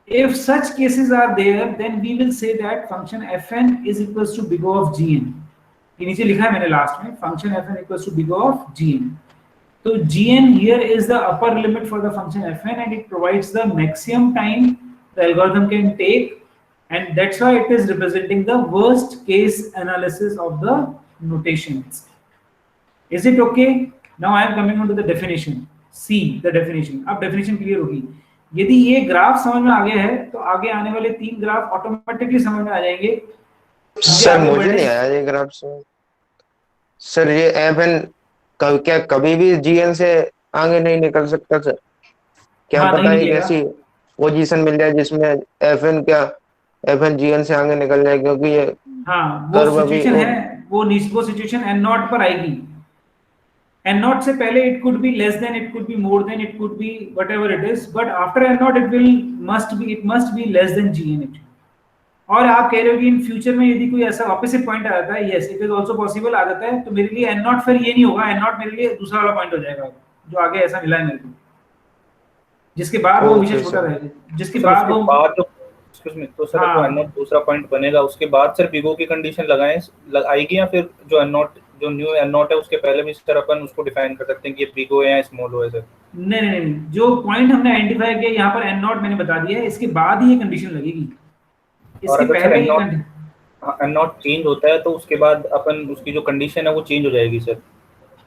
If such cases are there, then we will say that function fn is equals to big O of gn. ये नीचे लिखा है मैंने लास्ट में, function fn equals to big O of gn. So gn here is the upper limit for the function fn, and it provides the maximum time the algorithm can take, and that's why it is representing the worst case analysis of the notations. Is it okay? Now I am coming on to the definition. See the definition. अब definition clear होगी. यदि ये ग्राफ समझ में आ गया है तो आगे आने वाले 3 ग्राफ ऑटोमेटिकली समझ में आ जाएंगे. सर मुझे नहीं आया ये ग्राफ से. सर ये fn क्या कभी भी gn से आगे नहीं निकल सकता सर? क्या हाँ, पता नहीं है कैसी पोजीशन मिल जाए जिसमें fn gn से आगे निकल जाए, क्योंकि ये वो सिचुएशन है, वो सिचुएशन n naught पर आएगी. n naught से पहले it could be less than, it could be more than, it could be whatever it is, but after n naught it must be less than gn actually. और आप कह रहे हो कि इन फ्यूचर में यदि कोई ऐसा ऑपोजिट पॉइंट आ जाता है, yes it is also possible आ जाता है, तो मेरे लिए n naught फिर ये नहीं होगा, n naught मेरे लिए दूसरा वाला पॉइंट हो जाएगा. जो आगे ऐसा मिला है मेरे को, जिसके बाद वो विषय छोटा रहे, जिसके बाद वो एक्सक्यूज मी, तो सर जो एन नॉट दूसरा पॉइंट बनेगा उसके बाद सर बिगो की कंडीशन आएगी, या फिर जो एन नॉट जो न्यू एन नॉट है उसके पहले भी सर अपन उसको डिफाइन कर सकते हैं कि ये बिगो है या स्मॉल हो है सर? नहीं, जो पॉइंट हमने आइडेंटिफाई किया यहाँ पर एन नॉट मैंने बता दिया है, इसके बाद ही ये कंडीशन लगेगी, इसके पहले एन नॉट चेंज होता है तो उसके बाद अपन उसकी जो कंडीशन है वो चेंज हो जाएगी सर?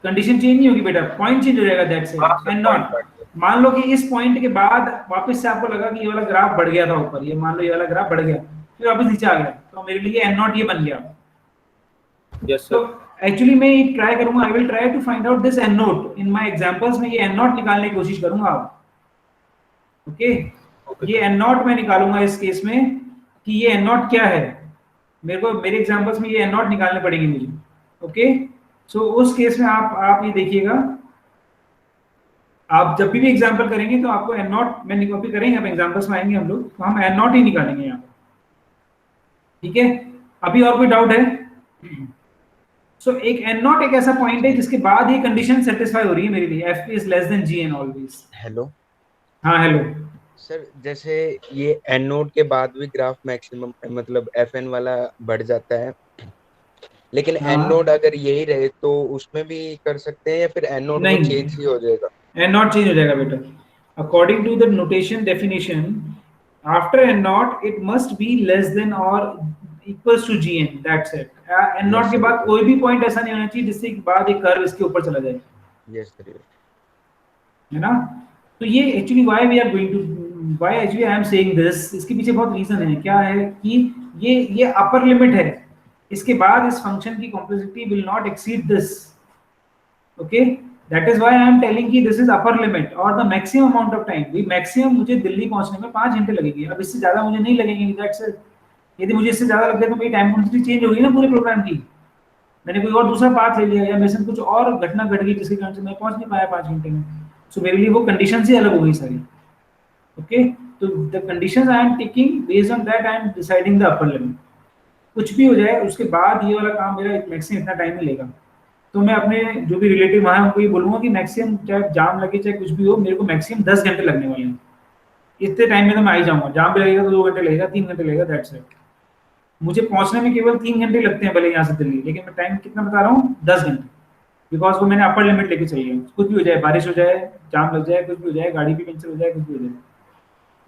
कंडीशन चेंज नहीं होगी बेटा, पॉइंट चेंज हो जाएगा, दैट्स इट। एन नॉट, मान लो कि इस पॉइंट के बाद वापस से आपको लगा कि ये वाला ग्राफ बढ़ गया था ऊपर, ये मान लो ये वाला ग्राफ बढ़ गया, फिर वापस नीचे आ गया, तो मेरे लिए एन नॉट ये बन गया। Yes sir. तो एक्चुअली मैं ये ट्राई करूंगा, I will try to find out this N naught in my examples में, ये एन नॉट निकालने की कोशिश करूंगा। ओके, ये एन नॉट मैं निकालूंगा इस केस में कि ये एन नॉट क्या है, मेरे को मेरे एग्जांपल्स में ये एन नॉट निकालने पड़ेंगे मुझे। ओके, सो उस केस में आप ये देखिएगा, आप जब भी एग्जांपल करेंगे तो आपको एन नॉट में कॉपी करेंगे, अब एग्जांपल्स में आएंगे हम लोग तो हम एन नॉट ही निकालेंगे यहाँ पर, ठीक है। अभी और कोई डाउट है? सो एक एन नॉट एक ऐसा पॉइंट है जिसके बाद ये कंडीशन सेटिस्फाई हो रही है मेरे लिए, F is less than G N always. Hello, हाँ हेलो सर, जैसे ये एन नोड के बाद भी ग्राफ मैक्सिमम मतलब एफ एन वाला बढ़ जाता है, लेकिन एन नोड अगर यही रहे तो उसमें भी कर सकते हैं या फिर एन नोड में चेंज ही हो जाएगा? एन नॉट चेंज हो जाएगा बेटा, according to the notation definition after n not it must be less than और equals to g n, that's it. N not के बाद कोई भी पॉइंट ऐसा नहीं होना चाहिए जिससे के बाद एक कर्व इसके ऊपर चला जाए। यस सर, है ना? तो ये actually why we are going to, why actually I am saying this, इसके पीछे बहुत रीजन है। क्या है कि ये अपर लिमिट है, इसके बाद इस फंक्शन की complexity will not exceed this. Okay, that is why I am telling कि दिस इज अपर लिमिट और the maximum amount of time, भी मैक्सिमम मुझे दिल्ली पहुंचने में 5 घंटे लगेंगे, अब इससे ज्यादा मुझे नहीं लगेंगे, दैट्स इट। यदि मुझे इससे ज्यादा लग गया तो मेरी टाइम कॉम्प्लेक्सिटी चेंज होगी ना पूरे प्रोग्राम की, मैंने कोई और दूसरा पाथ ले लिया या मेरे से कुछ और घटना घट गई जिसके कारण से मैं पहुंच नहीं पाया 5 घंटे में, सो मेरे लिए वो कंडीशन से अलग हो गई सारी। ओके, तो the conditions I am taking based on that I am deciding the upper limit. कुछ भी हो जाए उसके बाद ये वाला काम मेरा मैक्सिमम इतना टाइम ही लेगा, तो मैं अपने जो भी रिलेटिव वहाँ उनको ये बोलूंगा कि मैक्सिमम चाहे जाम लगे चाहे कुछ भी हो, मेरे को मैक्सिमम 10 घंटे लगने वाले हैं, इतने टाइम में तो मैं आ ही जाऊंगा। जाम भी लगेगा तो 2 घंटे लगेगा, 3 घंटे लगेगा, दैट्स इट। मुझे पहुंचने में केवल 3 घंटे लगते हैं भले यहाँ से दिल्ली, लेकिन मैं टाइम कितना बता रहा हूँ 10 घंटे, बिकॉज वो मैंने अपर लिमिट लेके चली है। कुछ भी हो जाए, बारिश हो जाए, जाम लग जाए, कुछ भी हो जाए, गाड़ी भी पंचर हो जाए, कुछ भी हो जाए।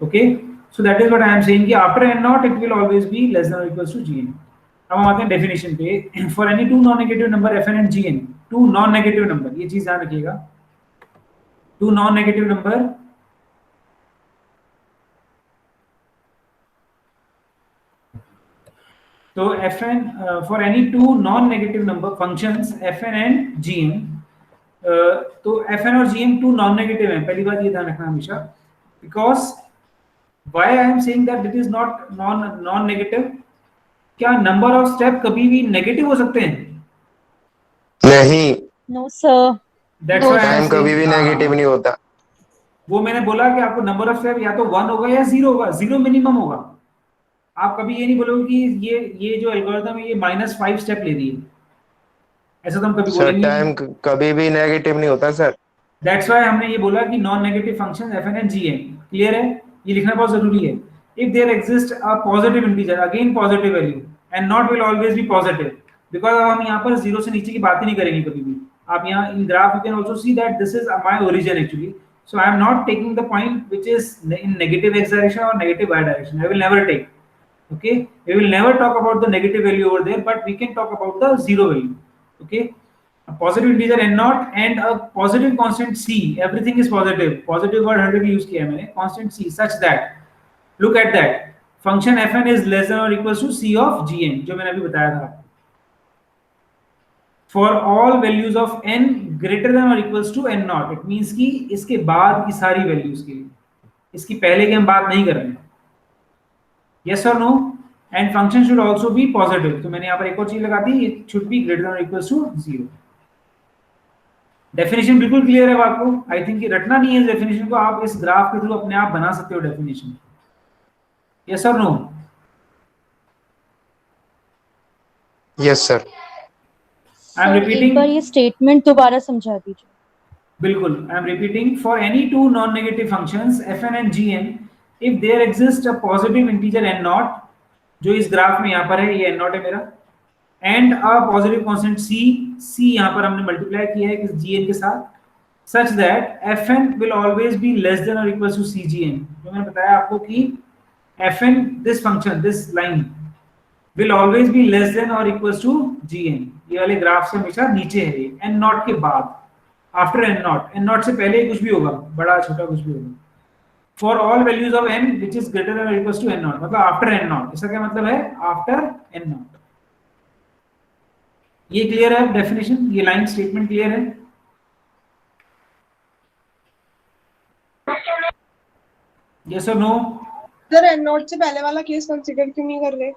Okay, so that is what I am saying कि after n not it will always be less than और इक्वल्स टू जीएन। अब हम आते हैं डेफिनेशन पे। For any two non negative number f N and G N, two non negative number, ये चीज ध्यान रखिएगा, टू नॉन नेगेटिव नंबर तो F n for any two non negative number functions f N and G N, तो एफ एन और G N two non negative है, पहली बात ये ध्यान रखना हमेशा, because why I am saying that it is not non negative. क्या नंबर ऑफ स्टेप कभी भी नेगेटिव हो सकते हैं? नहीं, no sir, that's why time कभी भी नेगेटिव नहीं होता। वो मैंने बोला कि आपको नंबर ऑफ स्टेप या तो 1 होगा या 0 होगा, 0 मिनिमम होगा। आप कभी ये नहीं बोलोगे कि ये जो एल्गोरिथम है ये -5 स्टेप ले रही है, ऐसा तो हम कभी बोलेंगे सर टाइम कभी भी नेगेटिव नहीं होता सर। दैट्स व्हाई हमने ये बोला कि non negative function F N and ji N, clear है? ये लिखना बहुत जरूरी है। If there exist a positive integer, again positive value, N naught will always be positive, because अब हम यहाँ पर 0 से नीचे की बात ही नहीं करेंगे कभी भी। आप यहाँ in graph you can also see that this is my origin actually, so I am not taking the point which is in negative x direction or negative y direction. I will never take. Okay, we will never talk about the negative value over there, but we can talk about the 0 value. Okay, a positive integer n naught and a positive constant c, everything is positive, positive word 100 use किया मैंने, constant c such that, look at that, function fn is less than or equals to c of gn, जो मैंने अभी बताया था। For all values of n greater than or equals to n naught, it means कि इसके बाद की सारी वैल्यूज के लिए, इसकी पहले की हम बात नहीं कर रहे हैं। Yes or no? And function should also be positive. तो मैंने यहाँ पर एक और चीज लगा दी, it should be greater than or equals to 0. Definition बिल्कुल क्लियर है आपको? आई थिंक रटना नहीं है डेफिनेशन को, आप इस ग्राफ के थ्रू अपने आप बना सकते हो definition. Yes or no? Yes sir. I am repeating. एक बार ये स्टेटमेंट दोबारा समझा दीजिए। बिल्कुल, I am repeating, for any two non negative functions fn and gn, if there exist a positive integer n naught, जो इस ग्राफ में यहाँ पर है, ये n नॉट है मेरा, and a positive constant c यहाँ पर हमने मल्टीप्लाई किया है किस gn के साथ, such that fn will always be less than or equal to cgn। जो मैंने बताया आपको कि fn, this function, this line will always be less than or equal to gn। ये वाले ग्राफ से हमेशा नीचे है ये n नॉट के बाद, आफ्टर n नॉट से पहले कुछ भी होगा, बड़ा छोटा कुछ भी होगा, for all values of n which is greater than or equal to n not, मतलब आफ्टर n नॉट। इसका क्या मतलब है? After n not. ये क्लियर है डेफिनेशन? ये लाइन स्टेटमेंट क्लियर है? यस और नो? सर एन नोट से पहले वाला केस कंसीडर क्यों नहीं कर रहे?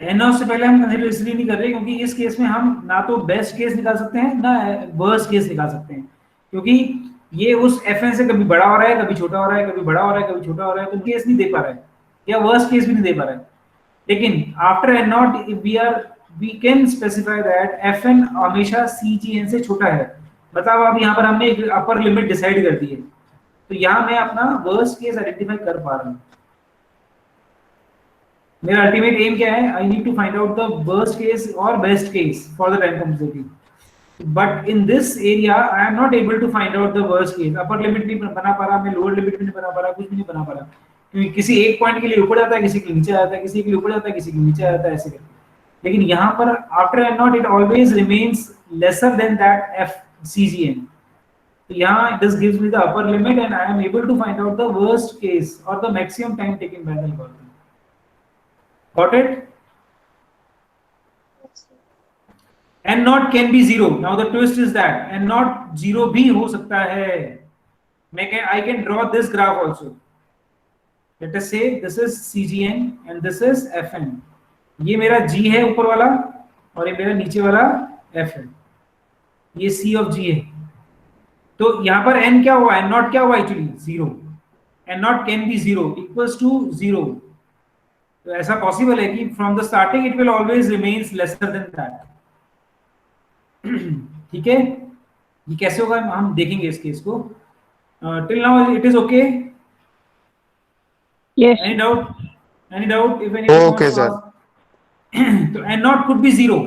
एन नॉट से पहले हम कंसीडर इसलिए नहीं कर रहे क्योंकि इस केस में हम ना तो बेस्ट केस निकाल सकते हैं ना वर्स्ट केस निकाल सकते हैं, क्योंकि ये उस fn से कभी बड़ा हो रहा है, कभी छोटा हो रहा है, कभी बड़ा हो रहा है, कभी छोटा हो रहा है, तो केस नहीं दे पा रहा है, या वर्स्ट केस भी नहीं दे पा रहा है। लेकिन after n naught we can specify that fn हमेशा cgn से छोटा है। मतलब अब यहाँ पर हमने एक अपर लिमिट डिसाइड कर दी है, तो यहाँ मैं अपना वर्स्ट केस आइडेंटिफाई कर पा रहा हूँ। मेरा अल्टीमेट एम क्या है? I need to find out the worst case और best case for the time complexity, but in this area I am not able to find out the worst case. Upper limit नहीं बना पा रहा, मैं लोअर लिमिट भी नहीं बना पा रहा, कुछ भी नहीं बना पा रहा, क्योंकि किसी एक पॉइंट के लिए ऊपर जाता है, किसी के नीचे आता है, किसी के लिए ऊपर जाता है, किसी के नीचे आता है, ऐसे करके। लेकिन यहाँ पर after n not it always remains lesser than that f cgn, तो यहाँ this gives me the upper limit and I am able to find out the worst case और the maximum time taken by the algorithm. Got it? n naught can be 0. Now the twist is that n naught 0 भी हो सकता है। I can draw this graph also. Let us say this is cgn and this is fn. ये मेरा g है ऊपर वाला और ये मेरा नीचे वाला f है, ये c of g है। तो यहाँ पर n क्या हुआ? n naught क्या हुआ actually? 0। n naught can be 0 equals to 0। तो ऐसा पॉसिबल है कि from the starting it will always remains lesser than that. ठीक है, ये कैसे होगा हम देखेंगे इस केस को। Till now it is okay? Yes. Any doubt if any? Okay sir. तो n not could be 0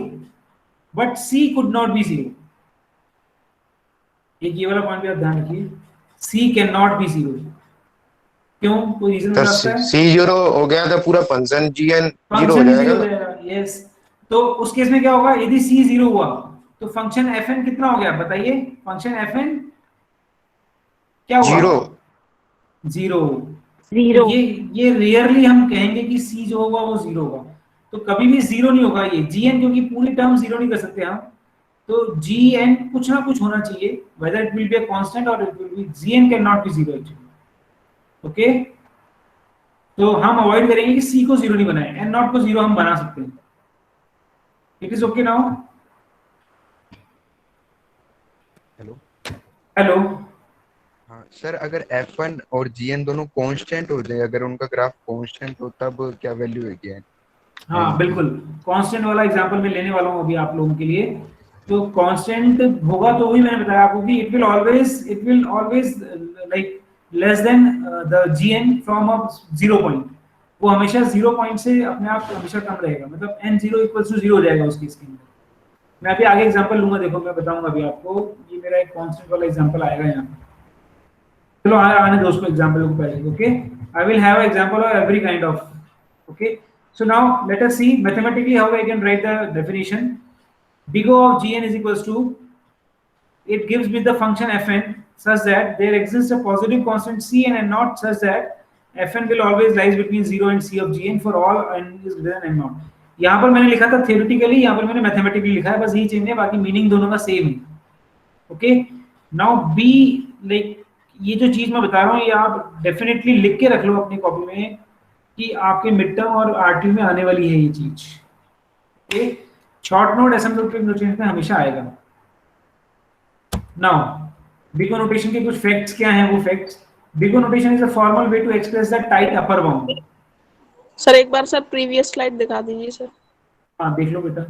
but c could not be 0। एक ये वाला पॉइंट भी आप ध्यान रखिए, c कैन नॉट बी 0। क्यों? कोई रीजन हो सकता है? c 0 हो गया तो पूरा फंक्शन gn 0 हो जाएगा। यस, तो उस केस में क्या होगा? यदि c 0 हुआ तो फंक्शन fn कितना हो गया बताइए? फंक्शन fn क्या हुआ? 0। ये रेयरली हम कहेंगे कि c जो होगा वो 0 होगा, तो कभी भी 0 नहीं होगा ये gn, क्योंकि पूरी टर्म 0 नहीं कर सकते हम। तो gn कुछ ना कुछ होना चाहिए, whether it will be a constant or it will be, gn cannot be 0 actually। Okay, तो हम अवॉइड करेंगे कि c को 0 नहीं बनाए, n नॉट को 0 हम बना सकते हैं। It is okay now? Hello. हाँ सर, अगर f1 और gn दोनों कांस्टेंट हो जाए, अगर उनका ग्राफ कांस्टेंट हो, तब क्या वैल्यू है? हाँ बिल्कुल, कांस्टेंट वाला एग्जांपल मैं लेने वाला हूँ अभी आप लोगों के लिए। तो कांस्टेंट होगा तो वही मैंने बताया आपको कि it will always like less than the gn from a 0 point. वो हमेशा 0 पॉइंट से अपने आप हमेशा कम रहेगा, मतलब n0 इक्वल्स टू 0 हो जाएगा उस केस के अंदर। मैं अभी आगे एग्जांपल लूंगा, देखो मैं बताऊंगा अभी आपको। ये मेरा एक कांस्टेंट वाला एग्जांपल आएगा यहाँ। चलो आने दो उसको एग्जांपल को पहले। Okay, I will have example of every kind of. Okay, so now let us see mathematically how I can write the definition. big O of gn is equals to, it gives me the function fn such that there exists a positive constant c and n naught such that fn will always lies between 0 and c of gn for all n is greater than n naught। यहाँ पर मैंने लिखा था theoretically, यहाँ पर मैंने mathematically लिखा है, बस यही चेंज है, बाकी मीनिंग दोनों का सेम है। ओके, नाउ बी लाइक ये जो चीज मैं बता रहा हूँ ये आप डेफिनेटली लिख के रख लो अपनी कॉपी में कि आपके मिड टर्म और आरटीयू में आने वाली है ये चीज। Okay, short note asymptotic notation में हमेशा आएगा। नाउ बिगो नोटेशन के कुछ फैक्ट्स क्या हैं? वो facts, big O notation is a formal way to express the tight upper bound. Sir एक बार सर प्रीवियस स्लाइड दिखा दीजिए सर। हाँ देख लो बेटा,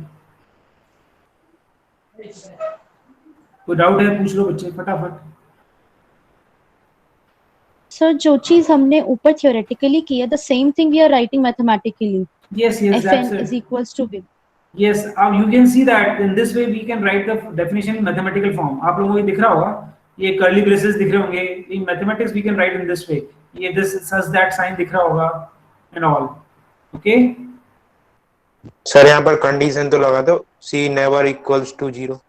कोई डाउट है पूछ लो बच्चे फटाफट। सर जो चीज हमने ऊपर थियोरेटिकली की है, the same thing we are writing mathematically. Yes, yes, that's Fn it. is equals to big. Yes, you can see that in this way we can write the definition in mathematical form. आप लोगों को दिख रहा होगा, ये curly braces दिख रहे होंगे. In mathematics we can write in this way. ये this such that sign दिख रहा होगा and all. Okay? सर यहाँ पर कंडीशन तो लगा दो, c नेवर इक्वल्स टू 0.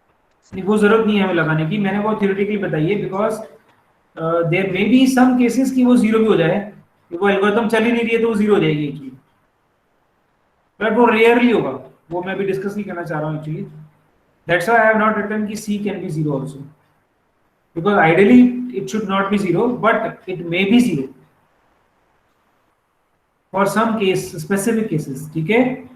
वो जरूरत नहीं है हमें लगाने की, मैंने वो थियोरेटिकली बताई है because there may be some cases की वो जीरो भी हो जाए, वो एल्गोरिथम चल ही नहीं रही है तो वो जीरो हो जाएगी एक्चुअली, बट वो रेयरली होगा, वो मैं भी डिस्कस नहीं करना चाह रहा हूँ actually. That's why I have not written कि c can be zero also, because ideally it should not be zero but it may be zero for some case, specific cases. ठीक है,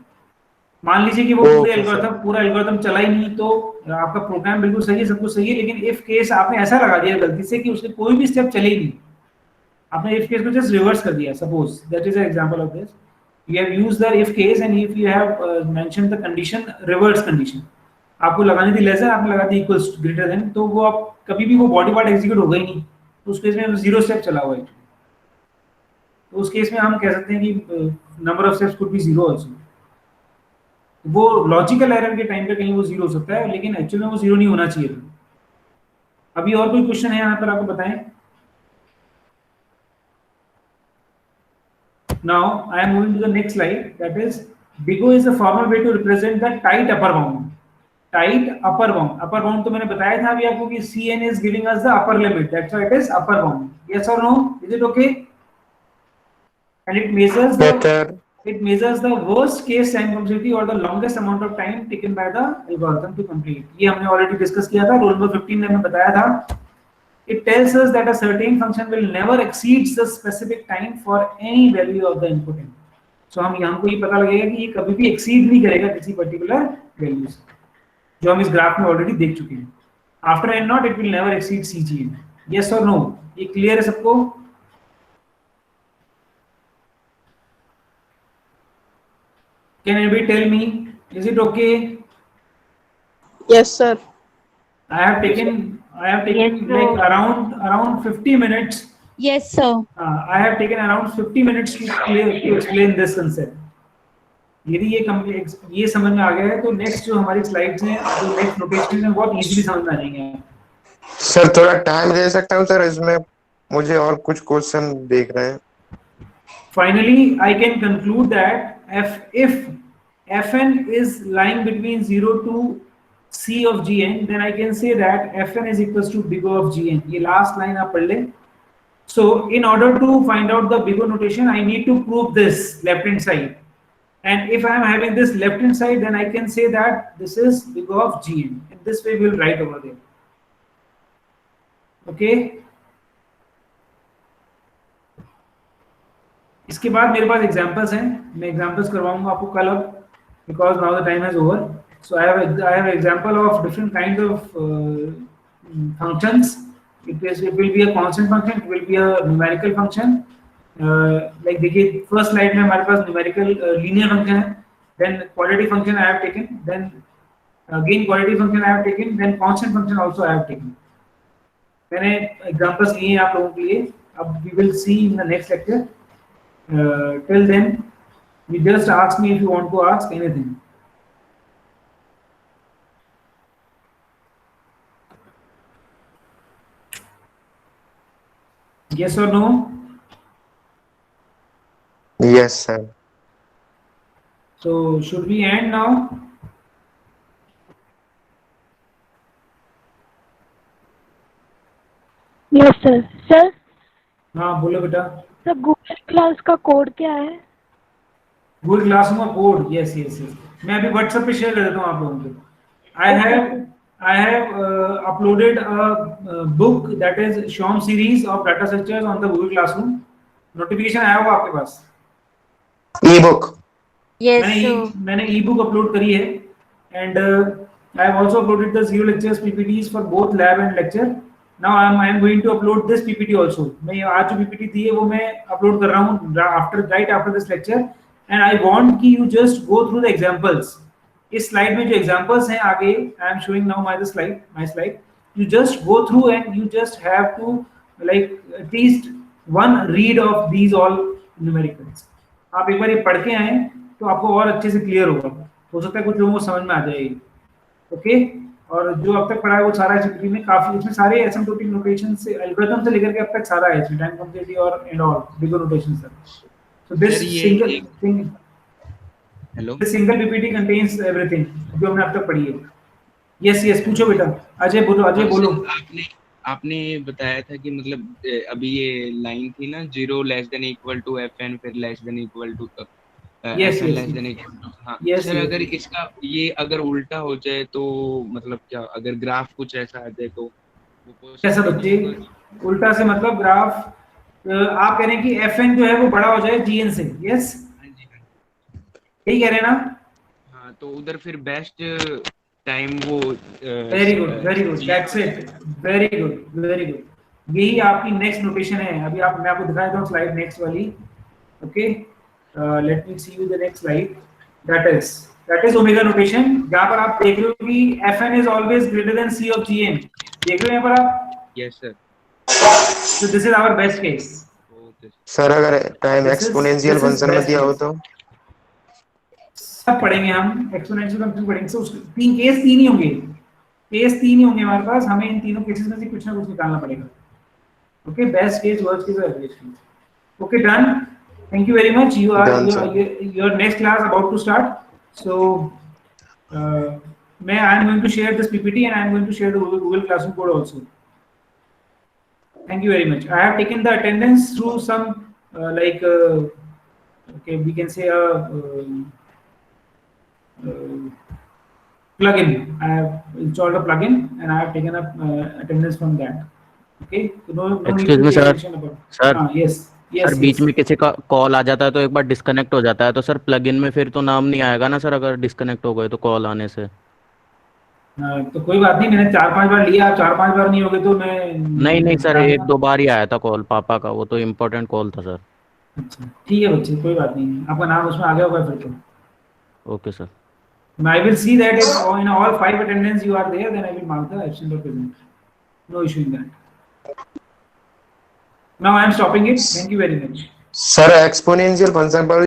मान लीजिए कि वो पूरा एल्गोरिथम चला ही नहीं तो आपका प्रोग्राम बिल्कुल सही है, सब कुछ सही है, लेकिन इफ केस आपने ऐसा लगा दिया गलती से कि उसके कोई भी स्टेप चले ही नहीं, आपने इफ केस को जस्ट रिवर्स कर दिया. Suppose that is an example of this, you have used the if case and if you have mentioned the condition reverse condition, आपको लगानी थी लेस देन, आपने लगा दी इक्वल्स ग्रेटर देन, तो वो आप कभी भी वो बॉडी पार्ट एग्जीक्यूट होगा ही नहीं, तो उस केस में जीरो स्टेप चला हुआ है. तो उस केस में हम कह सकते हैं कि number of steps could be zero also. वो लॉजिकल एरर के टाइम पे कहीं वो जीरो हो सकता है, लेकिन एक्चुअली में वो जीरो नहीं होना चाहिए था. अभी और कोई क्वेश्चन है यहाँ पर, आपको बताएं. Now I am moving to the next slide, that is big O is the formal way to represent the tight upper bound. Tight upper bound, upper bound तो मैंने बताया था अभी आपको कि Cn is giving us the upper limit, that's why it is upper bound. Yes or no? Is it okay? And it measures the it measures the worst case time complexity or the longest amount of time taken by the algorithm to complete. ये हमने already discuss किया था, roll number 15 में हमें बताया था. It tells us that a certain function will never exceeds the specific time for any value of the input. So हम यहाँ को ये पता लगेगा कि ये कभी भी exceed नहीं करेगा किसी particular value से, जो हम इस ग्राफ में already देख चुके हैं. After n naught, it will never exceed CGN. Yes or no? ये clear है सबको? Can anybody tell me, is it okay? Yes, sir. I have taken Yes, sir. like around 50 minutes. Yes, sir. I have taken around 50 minutes to explain this concept. यदि ये समझ में आ गया है तो नेक्स्ट जो हमारी स्लाइड्स हैं, जो नेक्स्ट नोटेशन है, बहुत इजीली समझ में आ जाएंगे. सर थोड़ा टाइम दे सकता हूँ सर, इसमें मुझे और कुछ क्वेश्चन देख रहे हैं. Finally, I can conclude that if Fn is lying between 0 to C of Gn, then I can say that Fn is equals to big O of Gn. ये last line आप पढ़ लें. So in order to find out the big O notation, I need to prove this left hand side. And if I am having this left hand side, then I can say that this is big O of Gn. In this way, we will write over there. Okay. इसके बाद मेरे पास एग्जांपल्स हैं, मैं एग्जांपल्स करवाऊंगा आपको कल अब, because now the time has over. So I have example of different kind of functions. It will be a constant function, it will be a numerical function. Like देखिए फर्स्ट स्लाइड में हमारे पास न्यूमेरिकल लीनियर फंक्शन है, then quality function I have taken, then again quality function I have taken, then constant function also I have taken. मैंने एग्जांपल्स लिए हैं आप लोगों के लिए. अब we will see in the next lecture. Till then, you just ask me if you want to ask anything. Yes or no? Yes sir. So should we end now? Yes, sir. Sir, हाँ बोलो बेटा. सर गूगल क्लास का कोड क्या है? गूगल क्लासरूम का कोड, यस यस यस, मैं अभी व्हाट्सएप पे शेयर कर देता हूँ आप लोगों को. I have uploaded a book that is Shom series of data structures on the Google Classroom. Notification आया होगा आपके पास. ई-बुक. Yes, मैंने ई-बुक अपलोड करी है, and I have also uploaded the zero lectures PPTs for both lab and lecture. Now I am going to upload this PPT also. मैं आज जो PPT दी है वो मैं अपलोड कर रहा हूँ right after this lecture, and I want कि you just go through the examples. इस स्लाइड में जो एग्जांपल्स हैं आगे, I am showing now my slide. You just go through and you just have to like at least one read of these all numericals. आप एक बार ये पढ़ के आए तो आपको और अच्छे से क्लियर होगा, हो सकता है कुछ लोगों को समझ में आ जाएगी। ओके, और जो अब तक पढ़ा है वो सारा एचटीपी में काफी, इसमें सारे एसिम्प्टोटिक नोटेशन से एल्गोरिथम से लेकर के अब तक सारा है, टाइम कंप्लीटली और and all bigger notation sir. So this single PPT contains everything जो हमने अब तक पढ़ी है। यस यस, पूछो बेटा। अजय बोलो, अजय बोलो। आपने बताया था कि मतलब अभी ये लाइन थी ना, 0 less than equal to FN, फिर less than equal to yes less than equal to. हाँ सर, अगर इसका ये अगर उल्टा हो जाए तो मतलब क्या, अगर ग्राफ कुछ ऐसा आ जाए तो वो कैसा बच्चे? उल्टा से मतलब ग्राफ आप कह रहे हैं कि FN जो है वो बड़ा हो जाए GN से? यस, यही कह रहे हैं ना? हाँ, तो उधर फिर बेस्ट टाइम वो very good, that's it, very good. यही आपकी नेक्स्ट नोटेशन है। अभी आप, मैं आपको दिखा देता हूँ स्लाइड नेक्स्ट वाली। Okay, let me see you the next slide. That is omega notation, जहाँ पर आप देख रहे हो कि FN is always greater than C of GN। देख रहे हो यहाँ पर आप? Yes sir. So this is our best case. Sir अगर टाइम एक्सपोनेंशियल फंक्शन में दिया हो तो सब पढ़ेंगे हम, एक्सपोनेंशियल फंक्शन पढ़ेंगे। सो तीन ही होंगे, केस तीन ही होंगे हमारे पास। हमें इन तीनों केसेस में से कुछ ना कुछ निकालना पड़ेगा। Okay, best case, worst case और average case. Okay, done. Thank you very much. Your next class about to start. So मैं I am going to share this PPT and I am going to share the Google Classroom code also. Thank you very much. I have taken the attendance through some okay, we can say a plugin. I have installed a plugin and I have taken up attendance from that. Okay, so no Excuse me, sir. Sir. Yes. Sir बीच में किसी का कॉल आ जाता है तो एक बार डिस्कनेक्ट हो जाता है, तो सर प्लगइन में फिर तो नाम नहीं आएगा ना सर, अगर डिस्कनेक्ट हो गए तो कॉल आने से? तो कोई बात नहीं, मैंने 4-5 बार लिया, 4-5 बार नहीं होगे तो मैं नहीं सर, 1-2 बार ही आया था कॉल पापा का, वो तो इम्पोर्टेंट कॉल था सर। अच्छा ठीक है बच्चे, कोई बात नहीं, आपका नाम उसमें आ गया होगा फिर तो। Okay sir. I will see that if in all 5 attendance you are there, then I will mark the absent or present. No issue in that. Now I am stopping it. Thank you very much. Sir exponential function पर